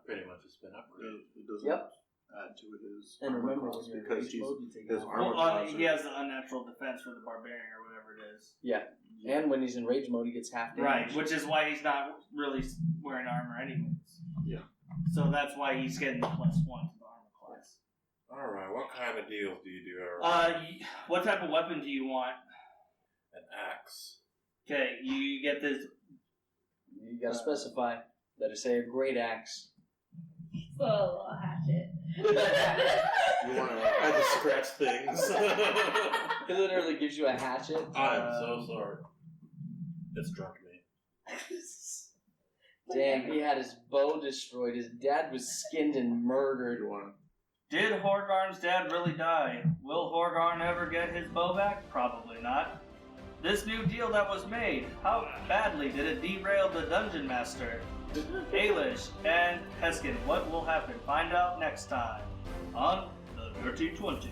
Pretty much it's been upgraded. It doesn't Yep. add to his And armor remember, class when you're in because rage he's mode, you take his off. armor well, class. he has the unnatural defense for the barbarian or whatever it is. And when he's in rage mode, he gets half damage. Right, which is why he's not really wearing armor anyways. Yeah. So that's why he's getting the +1 to the armor class. Alright, what kind of deals do you do? What type of weapon do you want? An axe. Okay, you get this. You gotta specify. Better say a great axe. So a hatchet. You want to I just scratch things. It literally gives you a hatchet. I'm so sorry. It's drunk me. Damn, he had his bow destroyed. His dad was skinned and murdered. you want Did Horgarn's dad really die? Will Horgarn ever get his bow back? Probably not. This new deal that was made, how badly did it derail the Dungeon Master? Alicia and Hesken, what will happen? Find out next time on the Dirty 20.